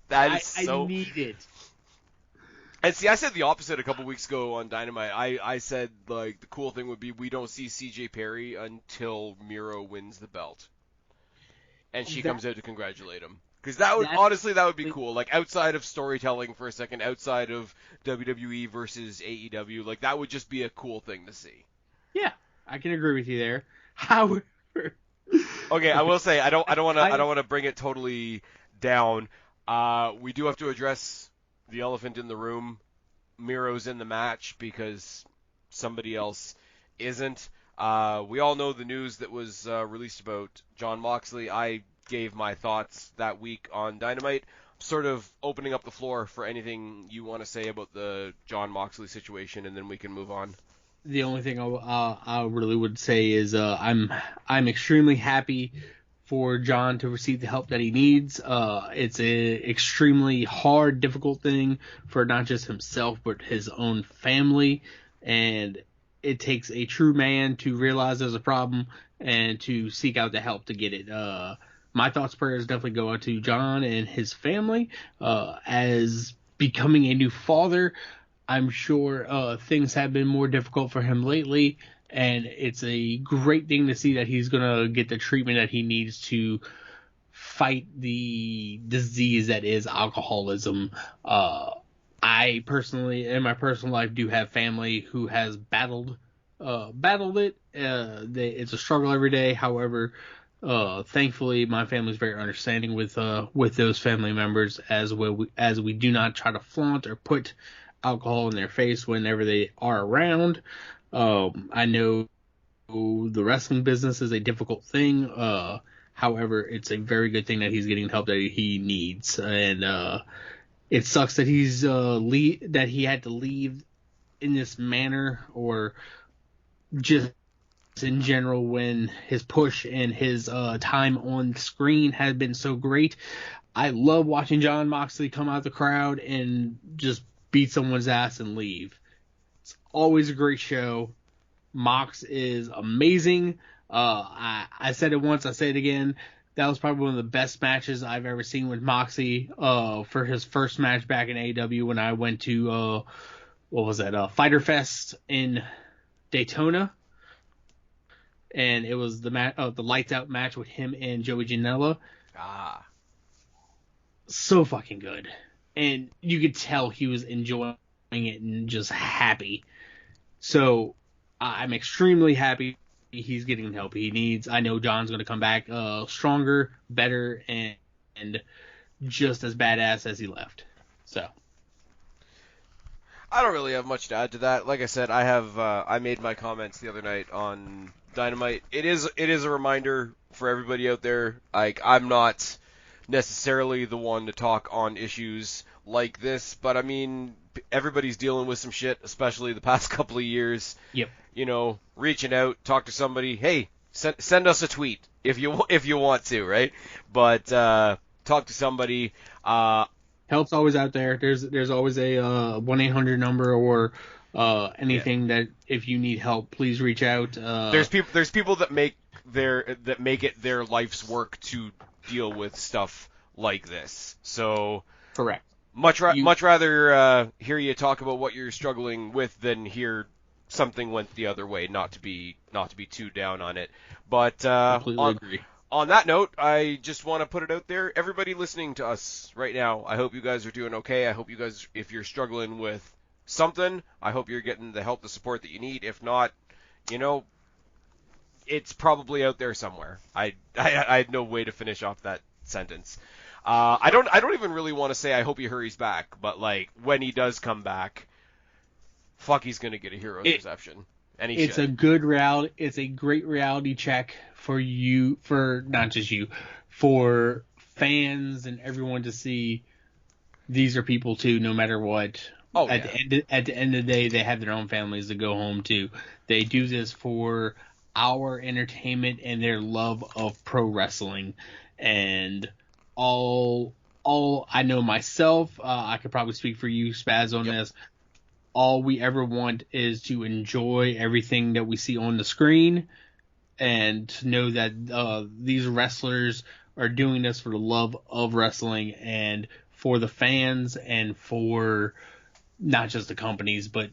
That is so... I need it. And see, I said the opposite a couple weeks ago on Dynamite. I said, like, the cool thing would be we don't see CJ Perry until Miro wins the belt. And she comes out to congratulate him. Because that would be cool. Like, outside of storytelling for a second, outside of WWE versus AEW, like, that would just be a cool thing to see. Yeah, I can agree with you there. However, okay, I will say I don't want to bring it totally down. We do have to address the elephant in the room. Miro's in the match because somebody else isn't. We all know the news that was released about Jon Moxley. I gave my thoughts that week on Dynamite. Sort of opening up the floor for anything you want to say about the Jon Moxley situation, and then we can move on. The only thing I really would say is I'm extremely happy for Jon to receive the help that he needs. It's a extremely hard, difficult thing for not just himself but his own family, and it takes a true man to realize there's a problem and to seek out the help to get it. My thoughts, prayers definitely go out to Jon and his family. As becoming a new father, I'm sure things have been more difficult for him lately, and it's a great thing to see that he's going to get the treatment that he needs to fight the disease that is alcoholism. I personally, in my personal life, do have family who has battled it. It's a struggle every day. However, thankfully, my family is very understanding with those family members, as we do not try to flaunt or put alcohol in their face whenever they are around. I know the wrestling business is a difficult thing. However, it's a very good thing that he's getting the help that he needs, and it sucks that that he had to leave in this manner, or just in general, when his push and his time on screen had been so great. I love watching Jon Moxley come out of the crowd and just beat someone's ass and leave. It's always a great show. Mox is amazing. I said it once, I say it again. That was probably one of the best matches I've ever seen with Moxie for his first match back in AEW when I went to, Fyter Fest in Daytona. And it was the lights out match with him and Joey Janela. So fucking good. And you could tell he was enjoying it and just happy. So I'm extremely happy he's getting the help he needs. I know Jon's going to come back stronger, better, and just as badass as he left. So I don't really have much to add to that. Like I said, I made my comments the other night on Dynamite. It is a reminder for everybody out there. Like, I'm not necessarily the one to talk on issues like this, but I mean, everybody's dealing with some shit, especially the past couple of years. Yep. You know, reaching out, talk to somebody. Hey, send us a tweet if you want to, right? But talk to somebody. Help's always out there. There's always a 1-800 number or anything that if you need help, please reach out. There's people that make it their life's work to deal with stuff like this. So correct. Much rather hear you talk about what you're struggling with than hear something went the other way. Not to be too down on it, but completely agree. On that note, I just want to put it out there. Everybody listening to us right now, I hope you guys are doing okay. I hope you guys, if you're struggling with something, I hope you're getting the help, the support that you need. If not, you know, it's probably out there somewhere. I had no way to finish off that sentence. I don't even really want to say I hope he hurries back, but like when he does come back, fuck, he's gonna get a hero's reception, and he it's should. It's a great reality check for you, for not just you, for fans and everyone to see. These are people too, no matter what. Oh, at the end of the day, they have their own families to go home to. They do this for our entertainment and their love of pro wrestling. And all I know myself, I could probably speak for you, Spaz, on this. All we ever want is to enjoy everything that we see on the screen, and to know that these wrestlers are doing this for the love of wrestling and for the fans and for not just the companies, but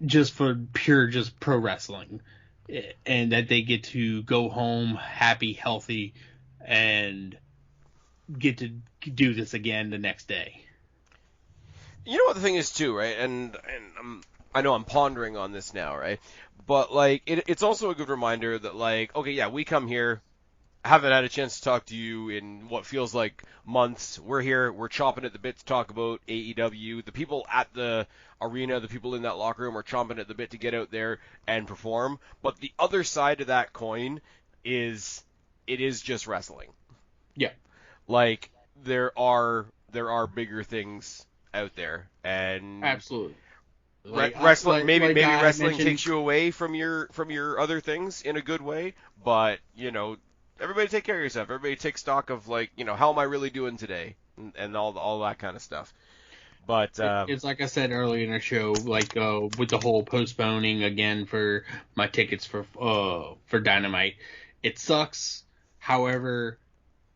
just for pure just pro wrestling, and that they get to go home happy, healthy, and get to do this again the next day. You know what the thing is too, right? And I know I'm pondering on this now, right? But like it's also a good reminder that like, okay, yeah, we come here, haven't had a chance to talk to you in what feels like months. We're here, we're chomping at the bit to talk about AEW. The people at the arena, the people in that locker room are chomping at the bit to get out there and perform. But the other side of that coin is it is just wrestling. Yeah. Like there are bigger things out there, and Absolutely. Wrestling maybe wrestling mentioned, takes you away from your other things in a good way, but you know, everybody take care of yourself. Everybody take stock of like, you know, how am I really doing today, and all that kind of stuff. But it's like I said earlier in the show, like with the whole postponing again for my tickets for Dynamite, it sucks. However,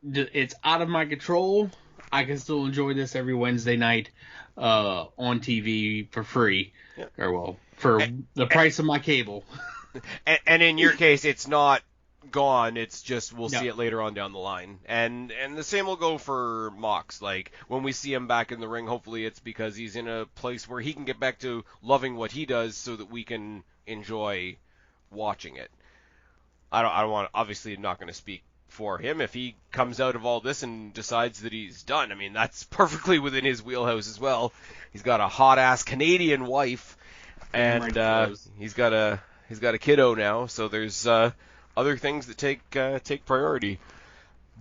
it's out of my control. I can still enjoy this every Wednesday night on TV for free, or well, for the price of my cable. And in your case, it's not gone. It's just we'll see it later on down the line. And the same will go for Mox. Like when we see him back in the ring, hopefully it's because he's in a place where he can get back to loving what he does, so that we can enjoy watching it. I don't want, obviously I'm not going to speak for him. If he comes out of all this and decides that he's done, I mean, that's perfectly within his wheelhouse as well. He's got a hot ass Canadian wife, and he's got a kiddo now, so there's other things that take priority.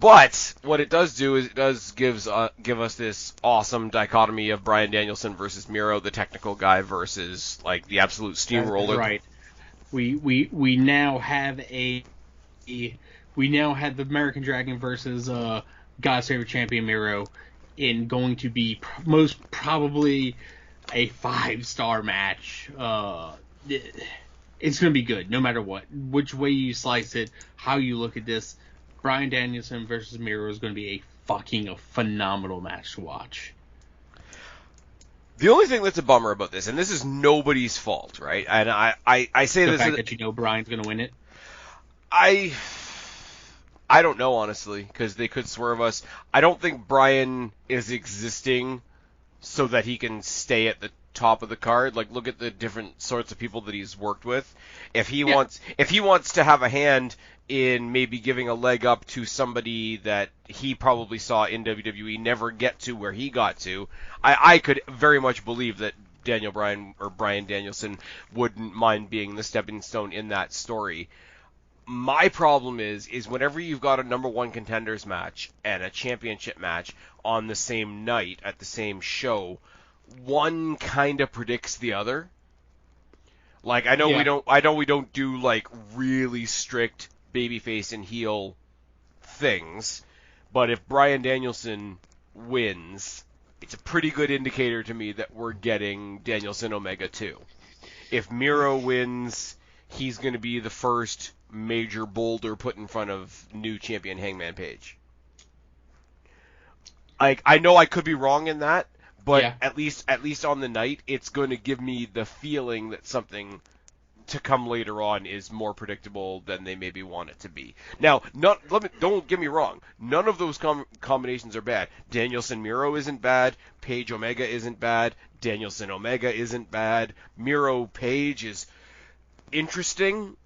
But what it does do is it does give us this awesome dichotomy of Bryan Danielson versus Miro, the technical guy, versus like the absolute steamroller. That's right. We now have the American Dragon versus God's favorite champion Miro, in going to be most probably a 5-star match. It's going to be good no matter what. Which way you slice it, how you look at this, Bryan Danielson versus Miro is going to be a phenomenal match to watch. The only thing that's a bummer about this, and this is nobody's fault, right? And I say the this... The fact that you know Bryan's going to win it? I don't know, honestly, because they could swerve us. I don't think Bryan is existing so that he can stay at the top of the card. Like, look at the different sorts of people that he's worked with. If he wants to have a hand in maybe giving a leg up to somebody that he probably saw in WWE never get to where he got to, I could very much believe that Bryan Danielson wouldn't mind being the stepping stone in that story. My problem is whenever you've got a number one contenders match and a championship match on the same night at the same show, one kind of predicts the other. Like I know we don't do like really strict babyface and heel things, but if Bryan Danielson wins, it's a pretty good indicator to me that we're getting Danielson Omega 2. If Miro wins, he's going to be the first major boulder put in front of new champion Hangman Page. I know I could be wrong in that, but at least on the night, it's going to give me the feeling that something to come later on is more predictable than they maybe want it to be. Now, don't get me wrong. None of those combinations are bad. Danielson Miro isn't bad. Page Omega isn't bad. Danielson Omega isn't bad. Miro Page is interesting.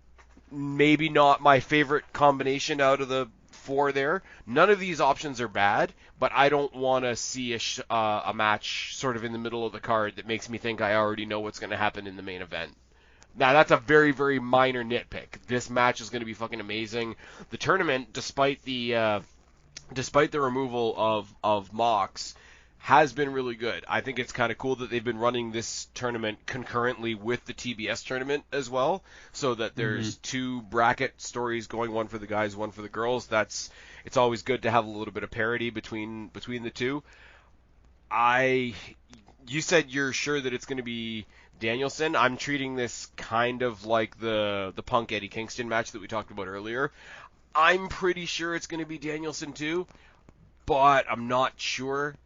Maybe not my favorite combination out of the 4 there. None of these options are bad, but I don't want to see a match sort of in the middle of the card that makes me think I already know what's going to happen in the main event. Now, that's a very, very minor nitpick. This match is going to be fucking amazing. The tournament, despite the removal of Mox, has been really good. I think it's kind of cool that they've been running this tournament concurrently with the TBS tournament as well, so that there's 2 bracket stories going, one for the guys, one for the girls. It's always good to have a little bit of parity between the two. You said you're sure that it's going to be Danielson. I'm treating this kind of like the Punk Eddie Kingston match that we talked about earlier. I'm pretty sure it's going to be Danielson too, but I'm not sure.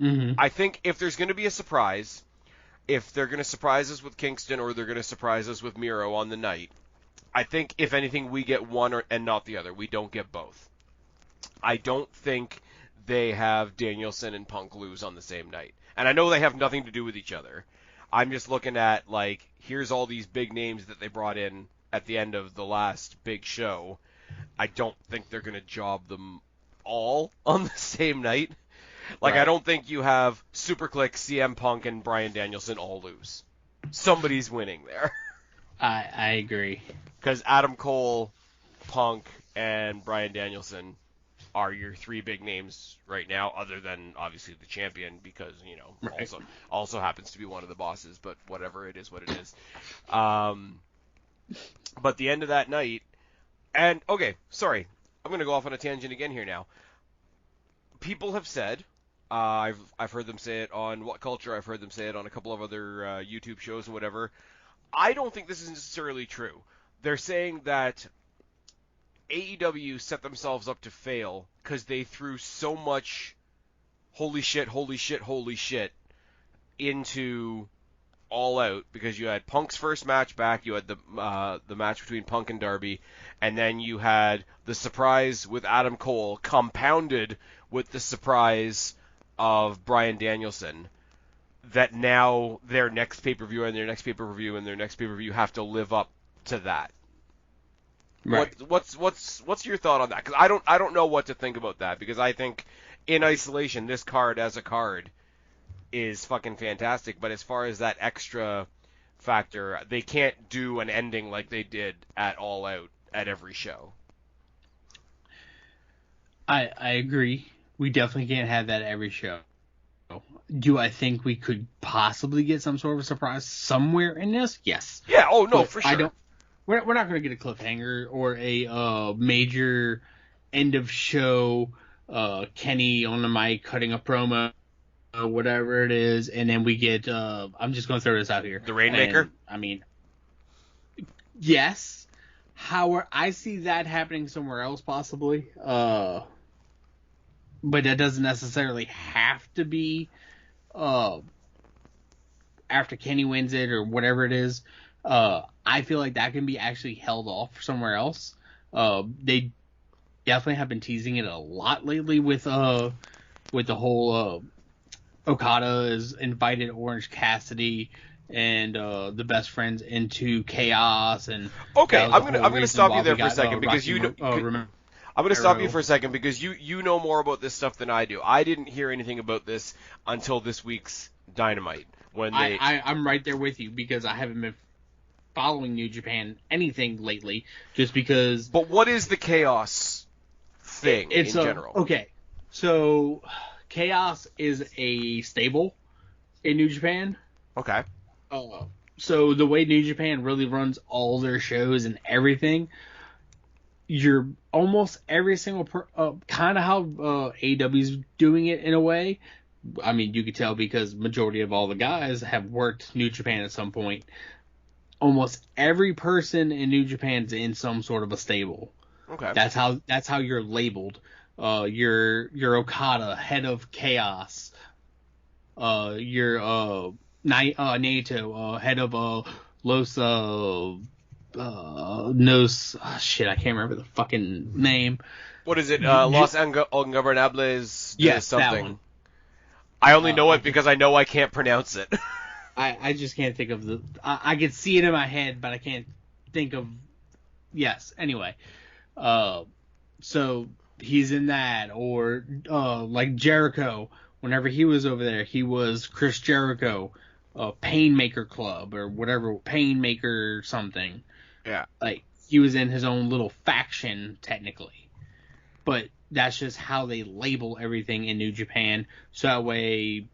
I think if there's going to be a surprise, if they're going to surprise us with Kingston or they're going to surprise us with Miro on the night, I think if anything we get one and not the other. We don't get both. I don't think they have Danielson and Punk lose on the same night. And I know they have nothing to do with each other. I'm just looking at, like, here's all these big names that they brought in at the end of the last big show. I don't think they're going to job them all on the same night. Like, right. I don't think you have Superclick, CM Punk, and Bryan Danielson all lose. Somebody's winning there. I agree. Because Adam Cole, Punk, and Bryan Danielson are your 3 big names right now, other than, obviously, the champion, because, right. also happens to be one of the bosses, but whatever, it is what it is. But the end of that night, and, okay, sorry, I'm going to go off on a tangent again here now. People have said, I've heard them say it on What Culture, I've heard them say it on a couple of other YouTube shows and whatever. I don't think this is necessarily true. They're saying that AEW set themselves up to fail because they threw so much holy shit into All Out, because you had Punk's first match back, you had the match between Punk and Darby, and then you had the surprise with Adam Cole compounded with the surprise of Bryan Danielson, that now their next pay-per-view and their next pay-per-view and their next pay-per-view have to live up to that. Right. What's your thought on that? Because I don't know what to think about that, because I think in isolation this card as a card is fucking fantastic, but as far as that extra factor, they can't do an ending like they did at All Out at every show. I agree. We definitely can't have that every show. Do I think we could possibly get some sort of surprise somewhere in this? Yes. Yeah. Oh no, but for sure. We're not going to get a cliffhanger or a major end of show. Kenny on the mic cutting a promo, whatever it is, and then we get. I'm just going to throw this out here. The Rainmaker. I mean, yes. However, I see that happening somewhere else possibly. But that doesn't necessarily have to be after Kenny wins it or whatever it is. I feel like that can be actually held off somewhere else. They definitely have been teasing it a lot lately with the whole Okada is invited Orange Cassidy and the best friends into Chaos. And okay, I'm gonna stop you there for a second because I'm going to stop you for a second because you know more about this stuff than I do. I didn't hear anything about this until this week's Dynamite. I'm right there with you because I haven't been following New Japan anything lately just because... But what is the Chaos thing in general? Okay, so Chaos is a stable in New Japan. Okay. So the way New Japan really runs all their shows and everything... You're almost every single kind of how AEW's doing it in a way. I mean, you could tell because majority of all the guys have worked New Japan at some point. Almost every person in New Japan's in some sort of a stable. Okay. That's how you're labeled. You're Okada, head of Chaos. You're Naito, head of Los. Shit, I can't remember the fucking name. What is it? Los Ingobernables? Yes, something. that one. I only know it because I know I can't pronounce it. I just can't think of the... I can see it in my head, but I can't think of... Yes, anyway. So he's in that, or like Jericho. Whenever he was over there, he was Chris Jericho, Painmaker Club or whatever, Painmaker something. Yeah. Like he was in his own little faction technically, but that's just how they label everything in New Japan. So that way,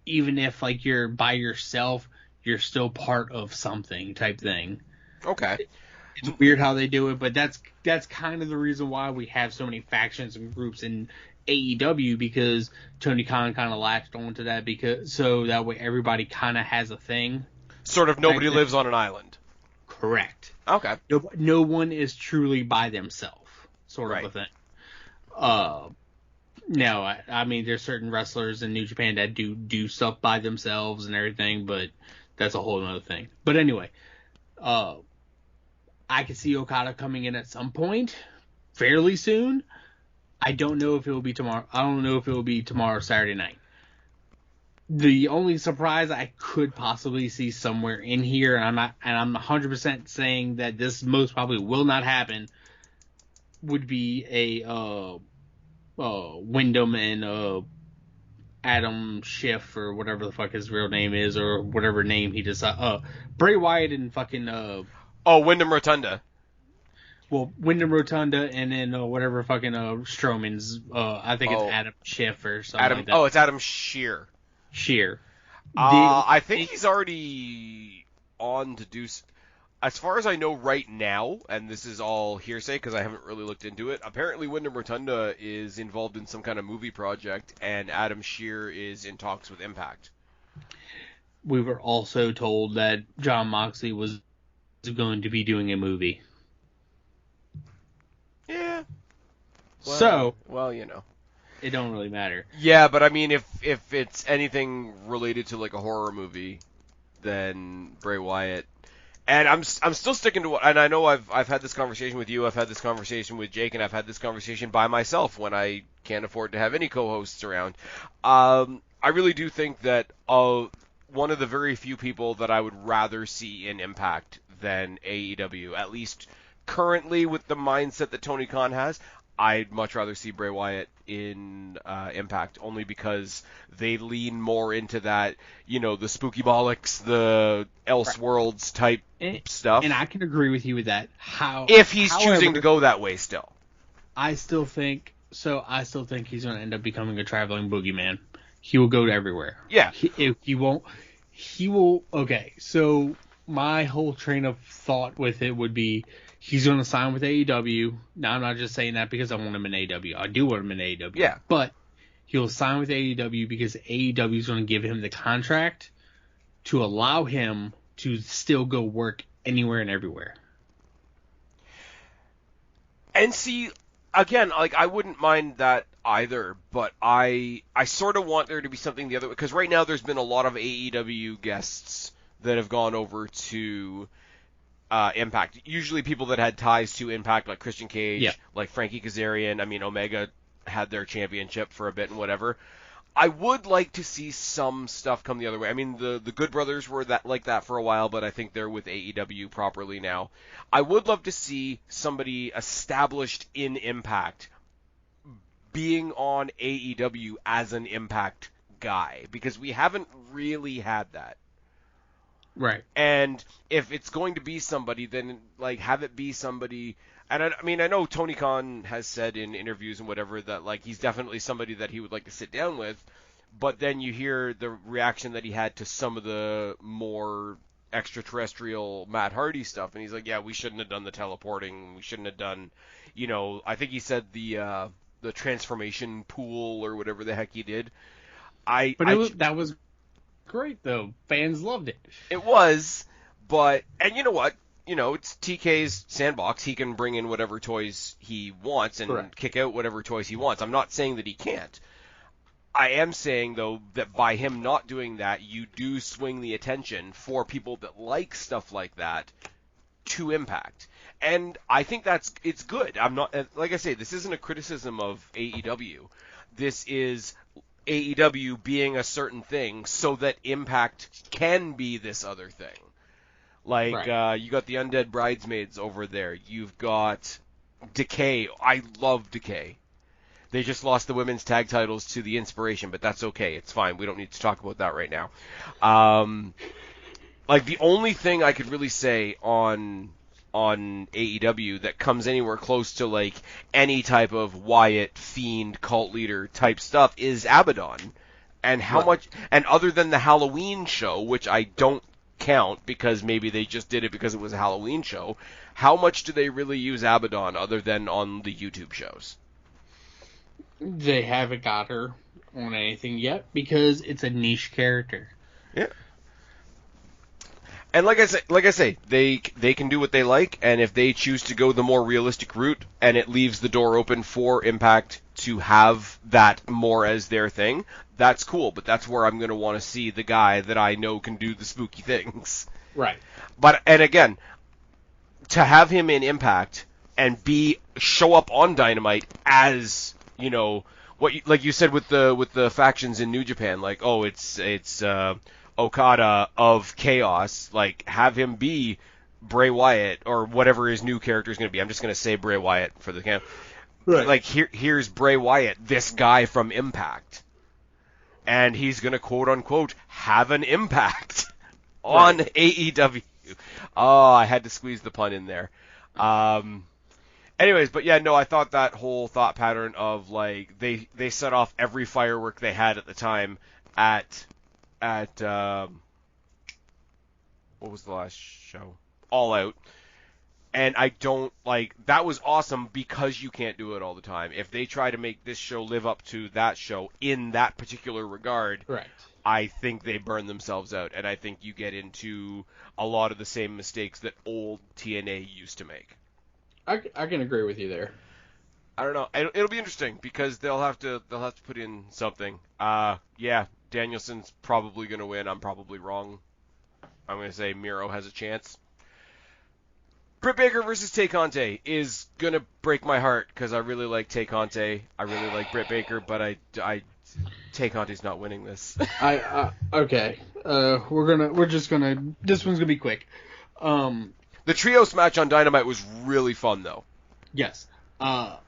even if like you're by yourself, you're still part of something type thing. Okay. It's weird how they do it, but that's kind of the reason why we have so many factions and groups in AEW, because Tony Khan kind of latched onto that, because so that way everybody kind of has a thing. Sort of nobody lives on an island. Correct. Okay. No one is truly by themselves, sort of Right. a thing. No, I mean, there's certain wrestlers in New Japan that do stuff by themselves and everything, but that's a whole other thing. But anyway, I could see Okada coming in at some point, fairly soon. I don't know if it will be tomorrow. I don't know if it will be tomorrow, Saturday night. The only surprise I could possibly see somewhere in here, and I'm 100% saying that this most probably will not happen, would be a Wyndham and Adam Schiff, or whatever the fuck his real name is, or whatever name he decides. Bray Wyatt and fucking Wyndham Rotunda. Well, Wyndham Rotunda, and then whatever fucking Strowman's. I think it's Adam Schiff or something like that. It's Adam Shear. Sheer. I think he's already on to do. As far as I know right now, and this is all hearsay because I haven't really looked into it, apparently Wyndham Rotunda is involved in some kind of movie project, and Adam Shear is in talks with Impact. We were also told that Jon Moxley was going to be doing a movie. Yeah. Well, you know. It don't really matter. Yeah, but I mean, if it's anything related to like a horror movie, then Bray Wyatt. And I'm still sticking to what, and I know I've had this conversation with you, I've had this conversation with Jake, and I've had this conversation by myself when I can't afford to have any co-hosts around. I really do think that one of the very few people that I would rather see in Impact than AEW, at least currently with the mindset that Tony Khan has, I'd much rather see Bray Wyatt in Impact, only because they lean more into that, the spooky bollocks, the Elseworlds type stuff. And I can agree with you with that. If he's choosing to go that way still. I still think he's going to end up becoming a traveling boogeyman. He will go to everywhere. Yeah. He will. Okay, so my whole train of thought with it would be, he's going to sign with AEW. Now, I'm not just saying that because I want him in AEW. I do want him in AEW. Yeah. But he'll sign with AEW because AEW is going to give him the contract to allow him to still go work anywhere and everywhere. And see, again, like, I wouldn't mind that either, but I sort of want there to be something the other way, because right now there's been a lot of AEW guests that have gone over to Impact. Usually people that had ties to Impact, like Christian Cage, like Frankie Kazarian. I mean, Omega had their championship for a bit and whatever. I would like to see some stuff come the other way. I mean, the Good Brothers were like that for a while, but I think they're with AEW properly now. I would love to see somebody established in Impact being on AEW as an Impact guy, because we haven't really had that. Right. And if it's going to be somebody, then like have it be somebody. And I mean, I know Tony Khan has said in interviews and whatever that like he's definitely somebody that he would like to sit down with. But then you hear the reaction that he had to some of the more extraterrestrial Matt Hardy stuff, and he's like, yeah, we shouldn't have done the teleporting. We shouldn't have done, I think he said the transformation pool or whatever the heck he did. That was great though. Fans loved it. It was, and you know what? It's TK's sandbox. He can bring in whatever toys he wants and kick out whatever toys he wants. I'm not saying that he can't. I am saying, though, that by him not doing that, you do swing the attention for people that like stuff like that to Impact. And I think it's good. I'm not, like I say, this isn't a criticism of AEW. This is AEW being a certain thing so that Impact can be this other thing. Like, you got the Undead Bridesmaids over there. You've got Decay. I love Decay. They just lost the women's tag titles to the Inspiration, but that's okay. It's fine. We don't need to talk about that right now. Like, the only thing I could really say on AEW that comes anywhere close to, like, any type of Wyatt, Fiend, cult leader type stuff is Abaddon. And how much, and other than the Halloween show, which I don't count because maybe they just did it because it was a Halloween show, how much do they really use Abaddon other than on the YouTube shows? They haven't got her on anything yet because it's a niche character. Yeah. And like I say, they can do what they like, and if they choose to go the more realistic route, and it leaves the door open for Impact to have that more as their thing, that's cool. But that's where I'm going to want to see the guy that I know can do the spooky things. Right. And again, to have him in Impact and show up on Dynamite as, you know, like you said with the factions in New Japan, like, oh, it's Okada of Chaos, like, have him be Bray Wyatt or whatever his new character is going to be. I'm just going to say Bray Wyatt for the camp. Right. Like, here's Bray Wyatt, this guy from Impact. And he's going to, quote unquote, have an impact on AEW. Oh, I had to squeeze the pun in there. Anyways, but yeah, no, I thought that whole thought pattern of, like, they set off every firework they had at the time at what was the last show? All Out. And I don't, like, that was awesome because you can't do it all the time. If they try to make this show live up to that show in that particular regard, right, I think they burn themselves out. And I think you get into a lot of the same mistakes that old TNA used to make. I can agree with you there. I don't know. It'll be interesting because they'll have to put in something. Yeah, Danielson's probably going to win. I'm probably wrong. I'm going to say Miro has a chance. Britt Baker versus Tay Conte is going to break my heart because I really like Tay Conte. I really like Britt Baker, but Tay Conte's not winning this. Okay. This one's going to be quick. The trios match on Dynamite was really fun, though. Yes. Not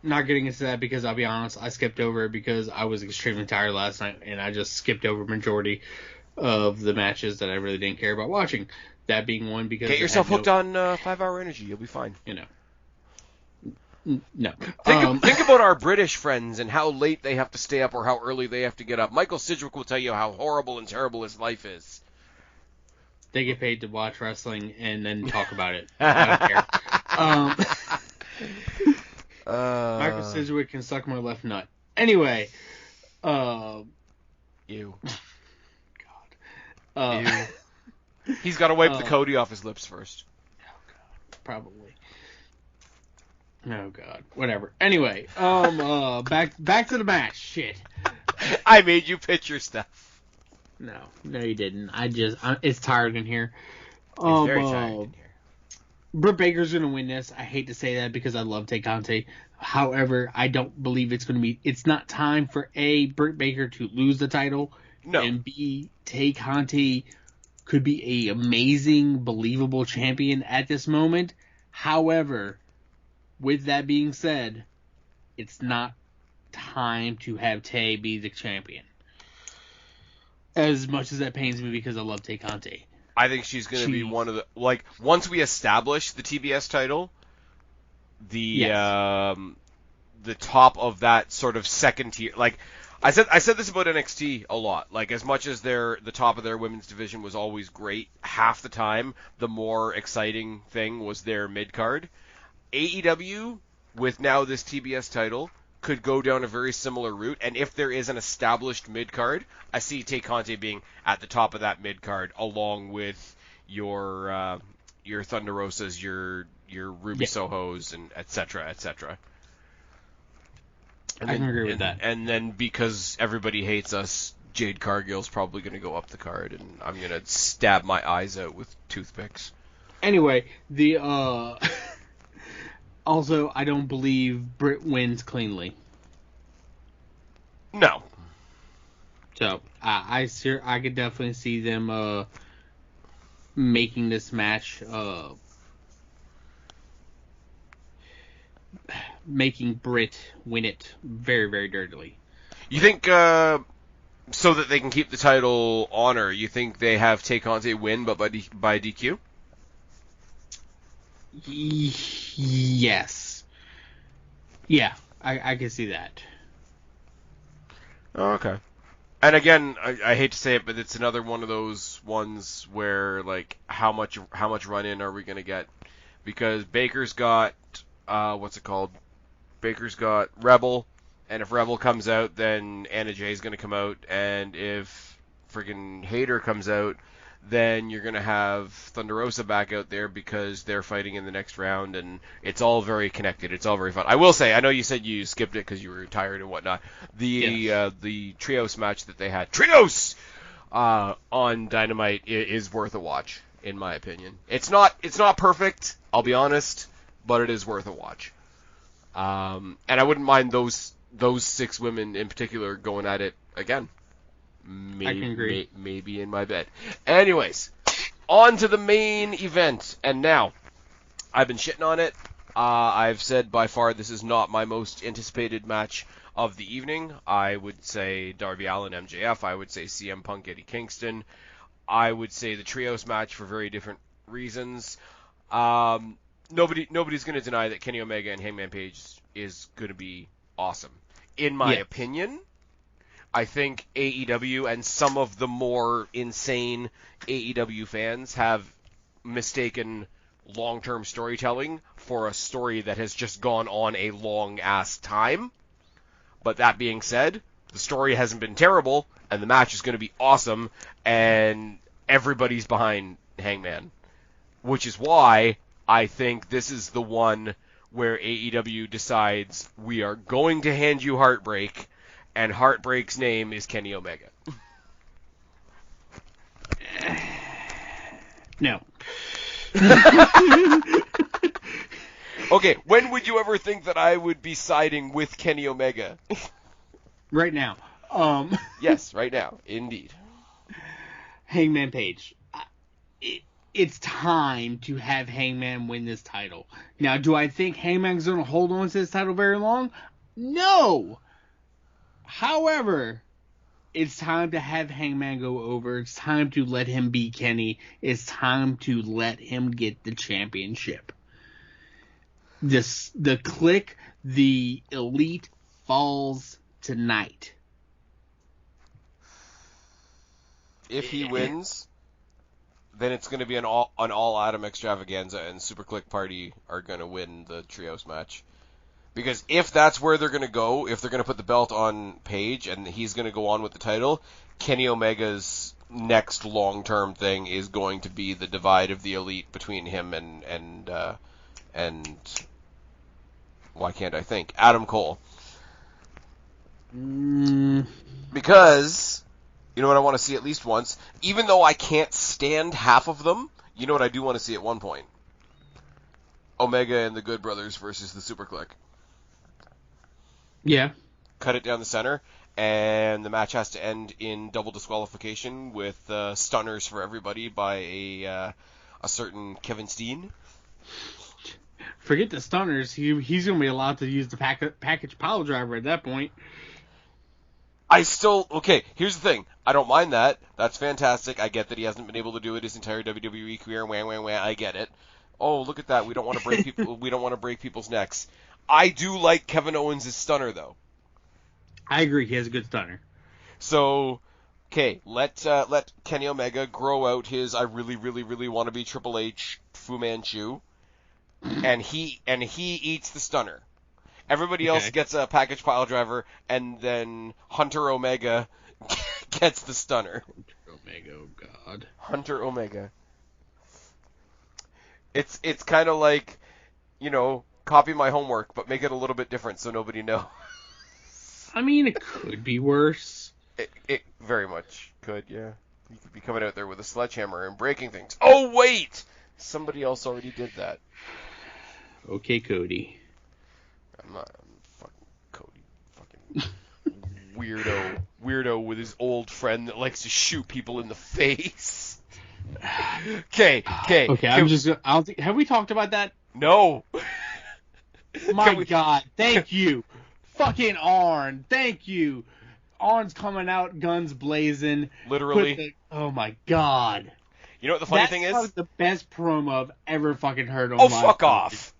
getting into that because I'll be honest, I skipped over it because I was extremely tired last night, and I just skipped over majority of the matches that I really didn't care about watching. That being one because get yourself hooked on 5 Hour Energy. You'll be fine. You know. No. Think about our British friends and how late they have to stay up or how early they have to get up. Michael Sidgwick will tell you how horrible and terrible his life is. They get paid to watch wrestling and then talk about it. I don't care. Michael Sidgwick can suck my left nut. Anyway. Ew. God. Ew. He's got to wipe the Cody off his lips first. Oh, God. Probably. Oh, God. Whatever. Anyway. Back to the match. Shit. I made you picture stuff. No, you didn't. It's tired in here. It's very tired in here. Britt Baker's going to win this. I hate to say that because I love Tay Conte. However, I don't believe it's not time for A, Britt Baker to lose the title. No. And B, Tay Conte could be a amazing, believable champion at this moment. However, with that being said, it's not time to have Tay be the champion. As much as that pains me because I love Tay Conte. I think she's going to be one of the, like, once we establish the TBS title, the top of that sort of second tier, like, I said this about NXT a lot. Like, as much as the top of their women's division was always great, half the time the more exciting thing was their mid card. AEW, with now this TBS title, could go down a very similar route, and if there is an established mid card, I see Tay Conte being at the top of that mid card, along with your Thunder Rosas, your Ruby Sohos, and etc. etc. I can agree with that. And then because everybody hates us, Jade Cargill's probably going to go up the card, and I'm going to stab my eyes out with toothpicks. Anyway, also, I don't believe Britt wins cleanly. No. So, I could definitely see them making this match making Britt win it very, very dirtily. You think so that they can keep the title on her, you think they have Tay Conti win but by DQ? Yes. Yeah, I can see that. Oh, okay. And again, I hate to say it, but it's another one of those ones where, like, how much run-in are we going to get? Because Baker's got, what's it called? Baker's got Rebel, and if Rebel comes out, then Anna Jay's going to come out, and if friggin' Hayter comes out, then you're going to have Thunder Rosa back out there because they're fighting in the next round, and it's all very connected. It's all very fun. I will say, I know you said you skipped it because you were tired and whatnot. The Trios match that they had, Trios, on Dynamite is worth a watch, in my opinion. It's not perfect, I'll be honest, but it is worth a watch. And I wouldn't mind those 6 women in particular going at it again. I can agree. Maybe in my bed. Anyways, on to the main event. And now, I've been shitting on it. I've said by far this is not my most anticipated match of the evening. I would say Darby Allin, MJF. I would say CM Punk, Eddie Kingston. I would say the Trios match for very different reasons. Nobody's going to deny that Kenny Omega and Hangman Page is going to be awesome. In my opinion, I think AEW and some of the more insane AEW fans have mistaken long-term storytelling for a story that has just gone on a long-ass time. But that being said, the story hasn't been terrible, and the match is going to be awesome, and everybody's behind Hangman. Which is why I think this is the one where AEW decides we are going to hand you Heartbreak, and Heartbreak's name is Kenny Omega. No. Okay, when would you ever think that I would be siding with Kenny Omega? Right now. Yes, right now, indeed. Hangman Page. It's time to have Hangman win this title. Now, do I think Hangman's going to hold on to this title very long? No! However, it's time to have Hangman go over. It's time to let him beat Kenny. It's time to let him get the championship. The Clique, the Elite falls tonight. If he wins, then it's going to be an all Adam extravaganza, and Super Clique Party are going to win the Trios match. Because if that's where they're going to go, if they're going to put the belt on Page and he's going to go on with the title, Kenny Omega's next long-term thing is going to be the divide of the Elite between him and why can't I think? Adam Cole. Because, you know what I want to see at least once? Even though I can't stand half of them, you know what I do want to see at one point? Omega and the Good Brothers versus the Super Clique. Yeah. Cut it down the center, and the match has to end in double disqualification with stunners for everybody by a certain Kevin Steen. Forget the stunners. He's going to be allowed to use the package pile driver at that point. Okay, here's the thing. I don't mind that. That's fantastic. I get that he hasn't been able to do it his entire WWE career. Wah. I get it. Oh, look at that. We don't want to break people. We don't want to break people's necks. I do like Kevin Owens' stunner, though. I agree. He has a good stunner. So, okay, let Kenny Omega grow out his I really, really, really want to be Triple H Fu Manchu, and he eats the stunner. Everybody else gets a package pile driver, and then Hunter Omega gets the stunner. Hunter Omega, oh God. Hunter Omega. It's kind of like, copy my homework, but make it a little bit different so nobody knows. I mean, it could be worse. It very much could, yeah. You could be coming out there with a sledgehammer and breaking things. Oh, wait! Somebody else already did that. Okay, Cody. I'm fucking Cody. Fucking weirdo with his old friend that likes to shoot people in the face. Okay. Have we talked about that? No. My God, thank you. Fucking Arn, thank you. Arn's coming out, guns blazing. Literally. Oh my God. You know what the funny thing That's is? the best promo I've ever fucking heard on Oh, live fuck television. off.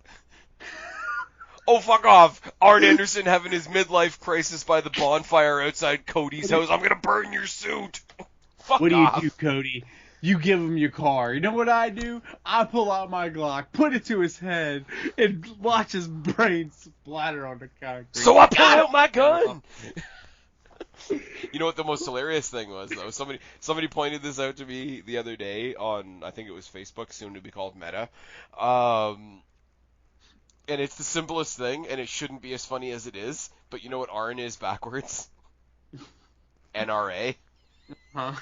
Oh, fuck off. Arn Anderson having his midlife crisis by the bonfire outside Cody's house. I'm going to burn your suit. Fuck What do off. you do, Cody? You give him your car. You know what I do? I pull out my Glock, put it to his head, and watch his brain splatter on the concrete. So I pull out my gun. You know what the most hilarious thing was, though? Somebody pointed this out to me the other day on, I think it was Facebook, soon to be called Meta. And it's the simplest thing, and it shouldn't be as funny as it is. But you know what Arn is backwards? NRA. Huh?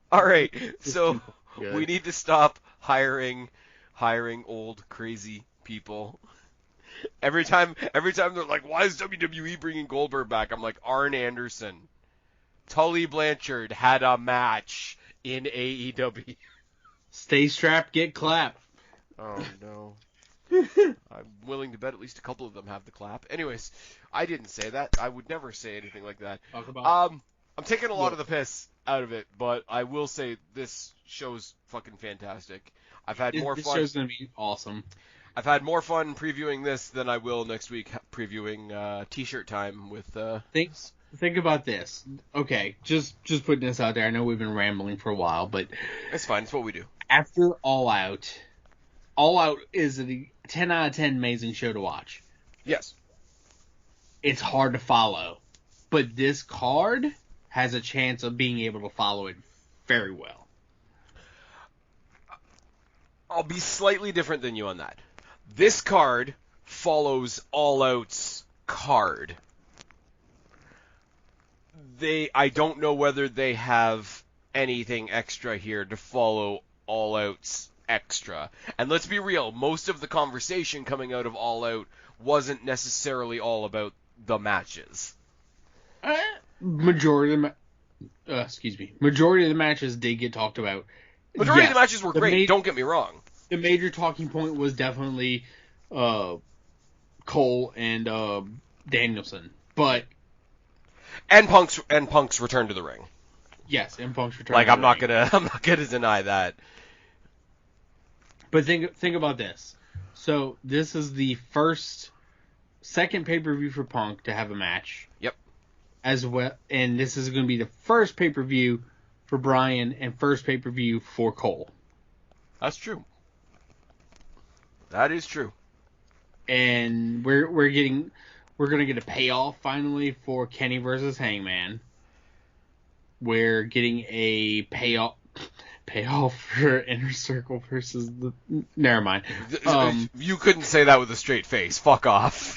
All right, so we need to stop hiring old crazy people. Every time they're like, "Why is WWE bringing Goldberg back?" I'm like, Arn Anderson, Tully Blanchard had a match in AEW. Stay strapped, get clapped. Oh no. I'm willing to bet at least a couple of them have the clap. Anyways, I didn't say that. I would never say anything like that. I'm taking a lot of the piss out of it, but I will say this show's fucking fantastic. I've had more fun. This show's gonna be awesome. I've had more fun previewing this than I will next week previewing T-shirt time with. Think about this. Okay, just putting this out there. I know we've been rambling for a while, but it's fine. It's what we do. After All Out is a 10 out of 10 amazing show to watch. Yes. It's hard to follow, but this card has a chance of being able to follow it very well. I'll be slightly different than you on that. This card follows All Out's card. I don't know whether they have anything extra here to follow All Out's extra. And let's be real, most of the conversation coming out of All Out wasn't necessarily all about the matches. Majority of the matches did get talked about. Majority of the matches were great, don't get me wrong. The major talking point was definitely Cole and Danielson, but and Punk's return to the ring. Yes, and Punk's return. I'm not gonna deny that. But think about this. So this is the second pay-per-view for Punk to have a match. Yep. As well, and this is going to be the first pay-per-view for Bryan and first pay-per-view for Cole. That's true. That is true. And we're going to get a payoff finally for Kenny versus Hangman. We're getting a payoff for Inner Circle versus the... Never mind. You couldn't say that with a straight face. Fuck off.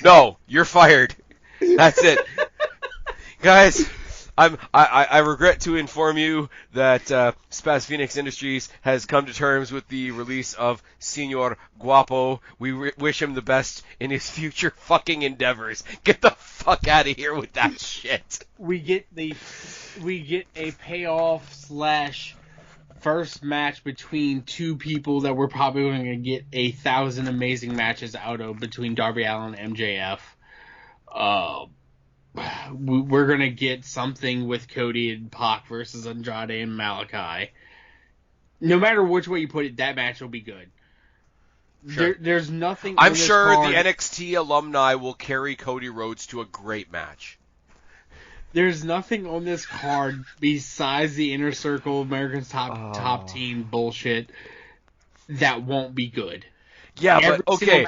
No, you're fired. That's it. Guys, I regret to inform you that Spaz Phoenix Industries has come to terms with the release of Senor Guapo. We wish him the best in his future fucking endeavors. Get the fuck out of here with that shit. We get a payoff / first match between two people that we're probably going to get 1,000 amazing matches out of between Darby Allin and MJF. We're going to get something with Cody and Pac versus Andrade and Malachi. No matter which way you put it, that match will be good. Sure. There's nothing. I'm sure the NXT alumni will carry Cody Rhodes to a great match. There's nothing on this card besides the Inner Circle, America's top team bullshit that won't be good. Yeah, but okay,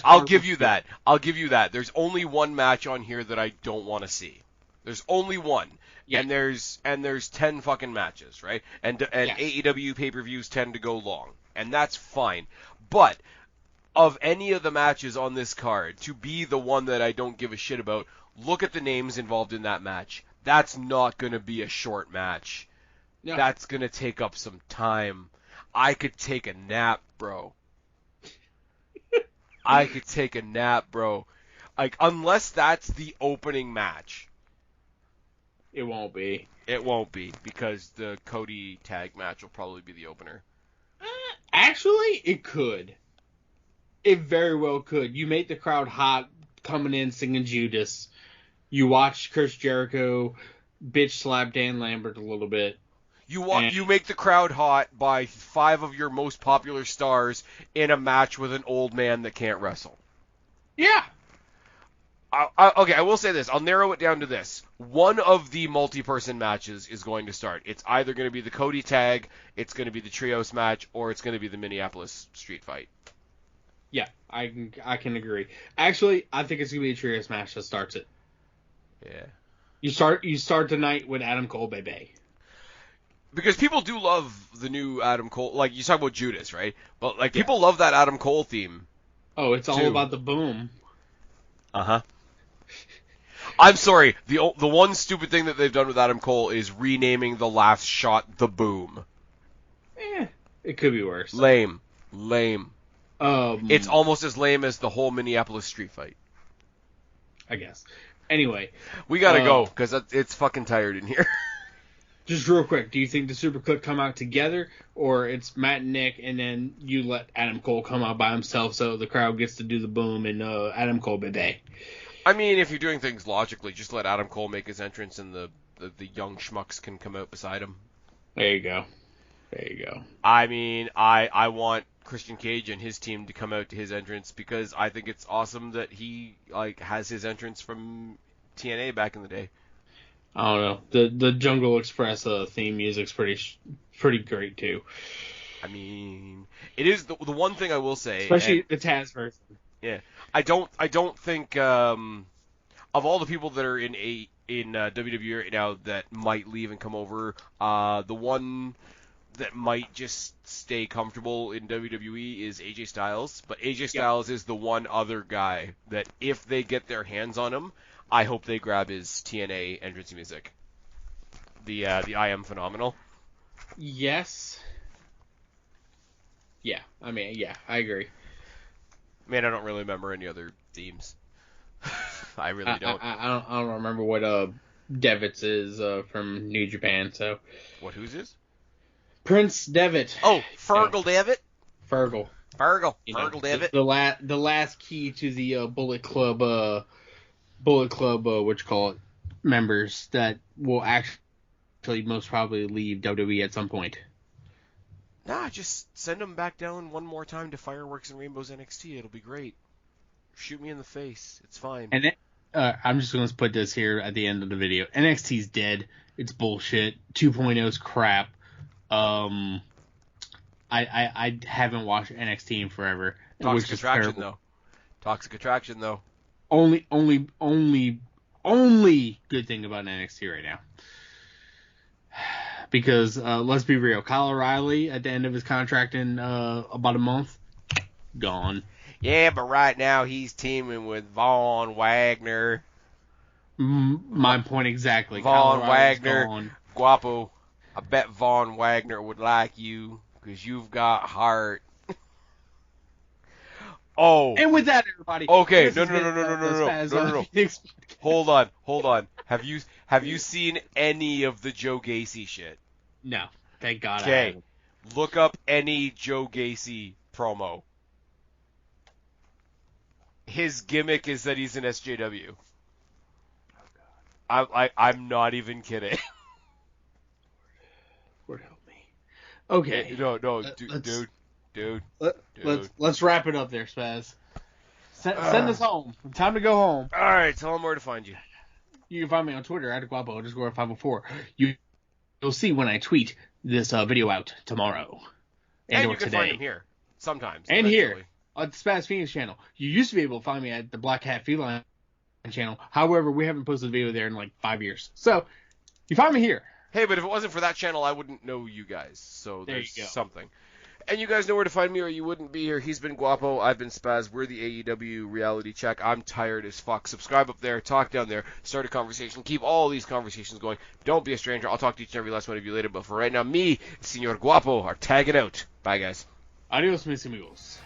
I'll give you that. There's only one match on here that I don't want to see. There's only one. Yeah. And there's 10 fucking matches, right? And yes. AEW pay-per-views tend to go long, and that's fine. But of any of the matches on this card, to be the one that I don't give a shit about, look at the names involved in that match. That's not going to be a short match. No. That's going to take up some time. I could take a nap, bro. Like, unless that's the opening match. It won't be. It won't be, because the Cody tag match will probably be the opener. Actually, it could. It very well could. You make the crowd hot coming in singing Judas. You watch Chris Jericho bitch slap Dan Lambert a little bit. You make the crowd hot by 5 of your most popular stars in a match with an old man that can't wrestle. Yeah. Okay, I will say this. I'll narrow it down to this. One of the multi-person matches is going to start. It's either going to be the Cody tag, it's going to be the trios match, or it's going to be the Minneapolis street fight. Yeah, I can agree. Actually, I think it's going to be a trios match that starts it. Yeah. You start the night with Adam Cole, baby. Because people do love the new Adam Cole. Like, you talk about Judas, right? But, like, people love that Adam Cole theme. Oh, it's all about the boom. Uh-huh. I'm sorry. The one stupid thing that they've done with Adam Cole is renaming the last shot the Boom. It could be worse. Lame. It's almost as lame as the whole Minneapolis street fight. I guess. Anyway. We gotta go, because it's fucking tired in here. Just real quick, do you think the Super Click come out together, or it's Matt and Nick, and then you let Adam Cole come out by himself so the crowd gets to do the boom and Adam Cole baby? I mean, if you're doing things logically, just let Adam Cole make his entrance and the young schmucks can come out beside him. There you go. I mean, I want Christian Cage and his team to come out to his entrance because I think it's awesome that he has his entrance from TNA back in the day. I don't know. The Jungle Express theme music's pretty great too. I mean, it is the one thing I will say, especially the Taz version. Yeah, I don't think of all the people that are in WWE right now that might leave and come over, the one that might just stay comfortable in WWE is AJ Styles. But AJ Styles is the one other guy that if they get their hands on him, I hope they grab his TNA entrance music. The I Am Phenomenal. Yes. Yeah, I mean, yeah, I agree. Man, I don't really remember any other themes. I really don't. I don't remember what Devitt's is from New Japan. So. What? Whose is? Prince Devitt. Oh, Fergal Devitt. Fergal Devitt. The last key to the Bullet Club. What you call it? Members that will actually most probably leave WWE at some point. Nah, just send them back down one more time to Fireworks and Rainbows NXT. It'll be great. Shoot me in the face. It's fine. And I'm just going to put this here at the end of the video. NXT's dead. It's bullshit. 2.0's crap. I haven't watched NXT in forever. Toxic Attraction, though. Only good thing about NXT right now. Because, let's be real, Kyle O'Reilly, at the end of his contract in about a month, gone. Yeah, but right now he's teaming with Von Wagner. My point exactly. Von Wagner, gone. Guapo. I bet Von Wagner would like you, because you've got heart. Oh. And with that, everybody. Okay, no. Hold on. Have you seen any of the Joe Gacy shit? No, thank God. Okay, look up any Joe Gacy promo. His gimmick is that he's an SJW. I'm not even kidding. Lord help me. Okay. No, dude. Let's wrap it up there, Spaz. Send us home. Time to go home. All right, tell them where to find you. You can find me on Twitter at @Guapo_504. You'll see when I tweet this video out tomorrow. And you can find him here sometimes. And here on the Spaz Phoenix channel. You used to be able to find me at the Black Hat Feline channel. However, we haven't posted a video there in like 5 years. So you find me here. Hey, but if it wasn't for that channel, I wouldn't know you guys. So there's something. And you guys know where to find me, or you wouldn't be here. He's been Guapo. I've been Spaz. We're the AEW Reality Check. I'm tired as fuck. Subscribe up there. Talk down there. Start a conversation. Keep all these conversations going. Don't be a stranger. I'll talk to each and every last one of you later. But for right now, me, Senor Guapo, are tagging out. Bye, guys. Adios, mis amigos.